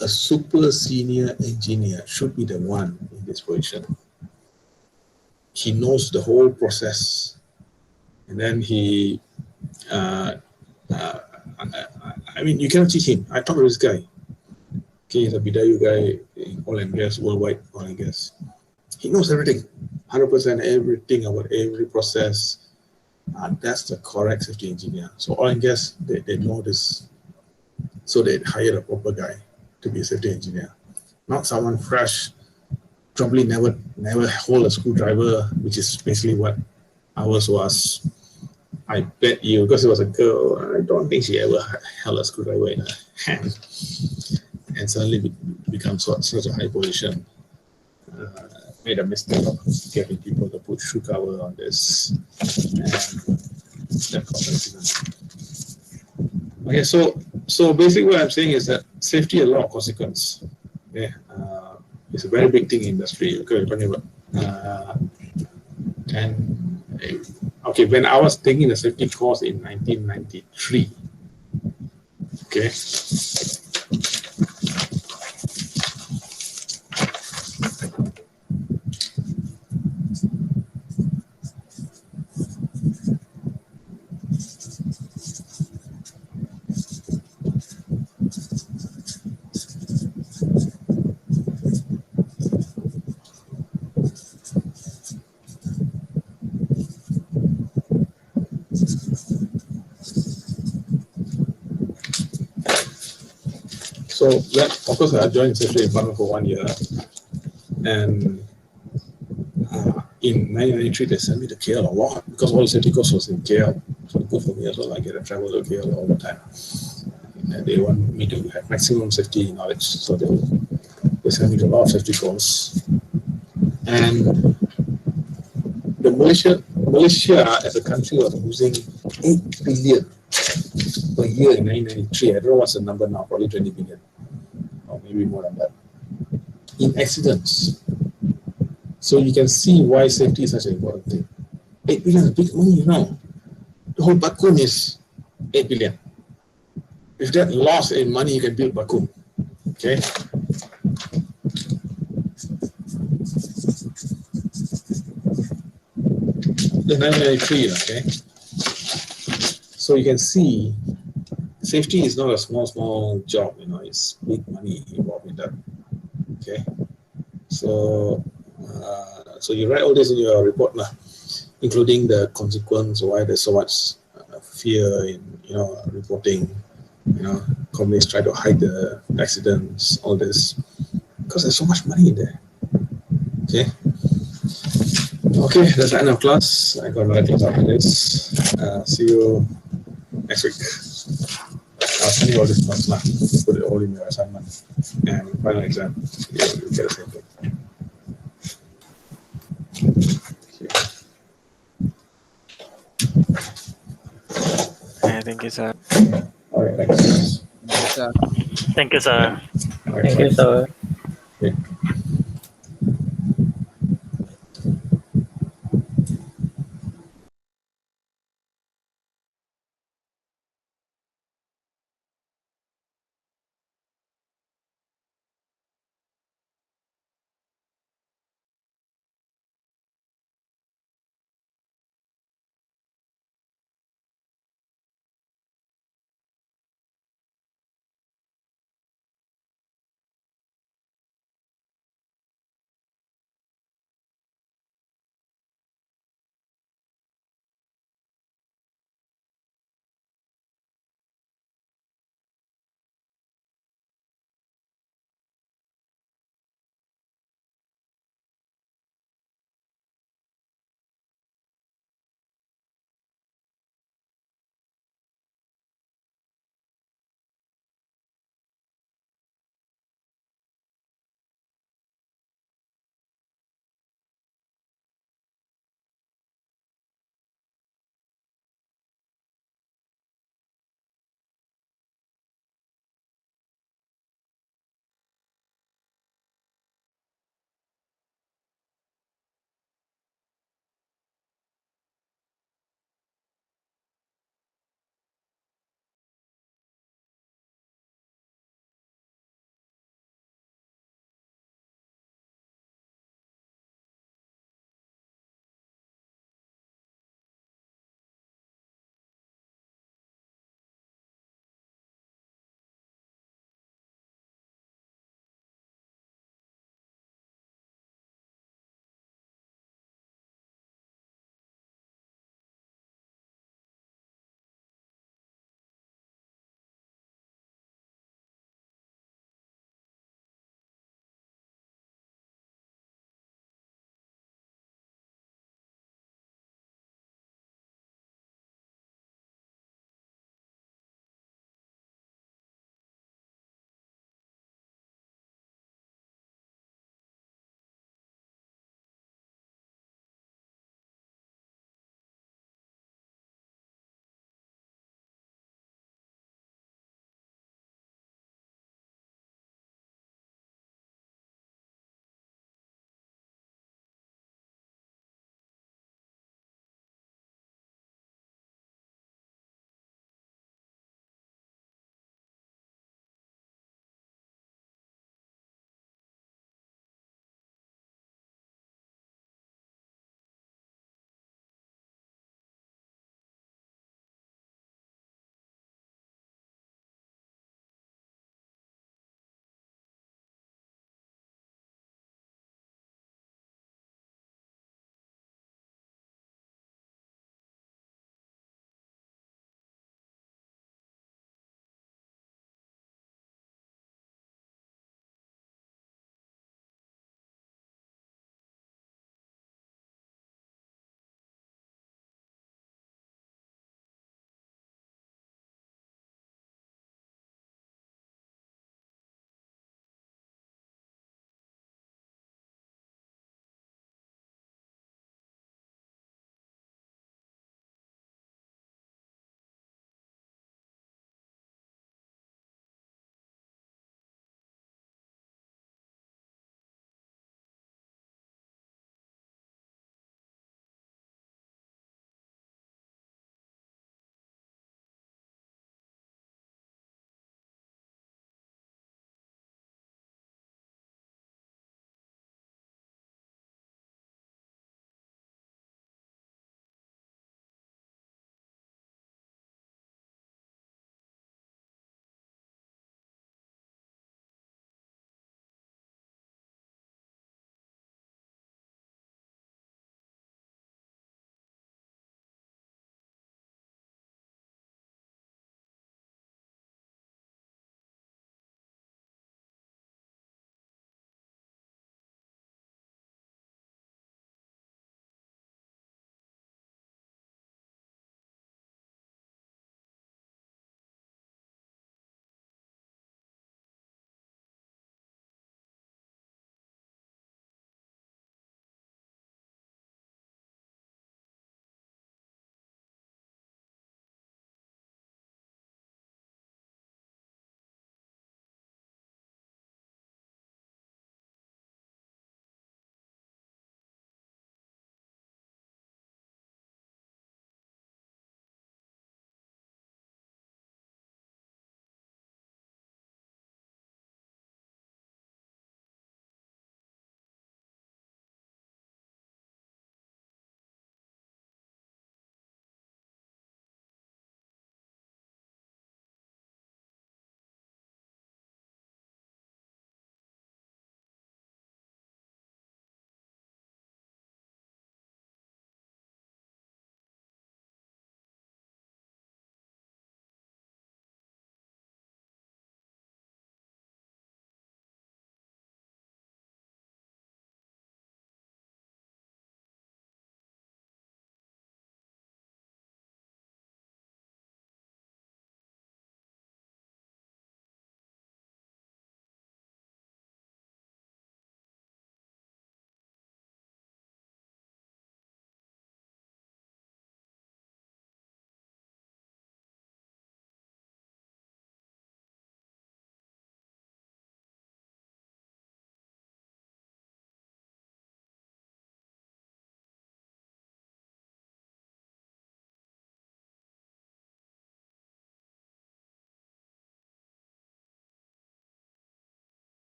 A: a super senior engineer should be the one in this position. He knows the whole process, and then he, I mean, you cannot teach him. I talked to this guy. Okay, he's a Bidayu guy in oil and gas, worldwide oil and gas. He knows everything, 100% everything about every process. That's the correct safety engineer. So oil and gas, they know this. So they hired a proper guy to be a safety engineer, not someone fresh, probably never hold a screwdriver, which is basically what ours was. I bet you, because it was a girl, I don't think she ever held a screwdriver in her hand and suddenly becomes such a high position. Made a mistake of getting people to put shoe cover on this, and that caused an accident. Okay, so basically what I'm saying is that safety has a lot of consequence. Okay, it's a very big thing in industry. Okay, we're talking about, and okay, when I was taking the safety course in 1993, okay. So that, of course, I joined the safety department for 1 year, and in 1993 they sent me to KL a lot because all the safety course was in KL. So good for me as well. I get to travel to KL all the time, and they want me to have maximum safety knowledge. So they sent me to a lot of safety course, and the Malaysia as a country was losing 8 billion per year in 1993. I don't know what's the number now, probably 20 billion or maybe more than that in accidents. So you can see why safety is such an important thing. 8 billion is big money, you know. The whole Bakun is 8 billion. If that loss in money, you can build Bakun. Okay. The 1993, okay. So you can see safety is not a small job, you know, it's big money involved in that. Okay. So you write all this in your report now, including the consequence, why there's so much fear in, you know, reporting, you know, companies try to hide the accidents, all this, because there's so much money in there. Okay. Okay, that's the end of class. I got another class after this. See you next week. I'll send you all this notes now. Put it all in your assignment. And final exam, you'll get the same thing.
D: Thank you, sir.
A: All right, thanks.
B: Yes, sir.
C: Thank you, sir.
A: All right,
C: Thank you, sir.
A: okay.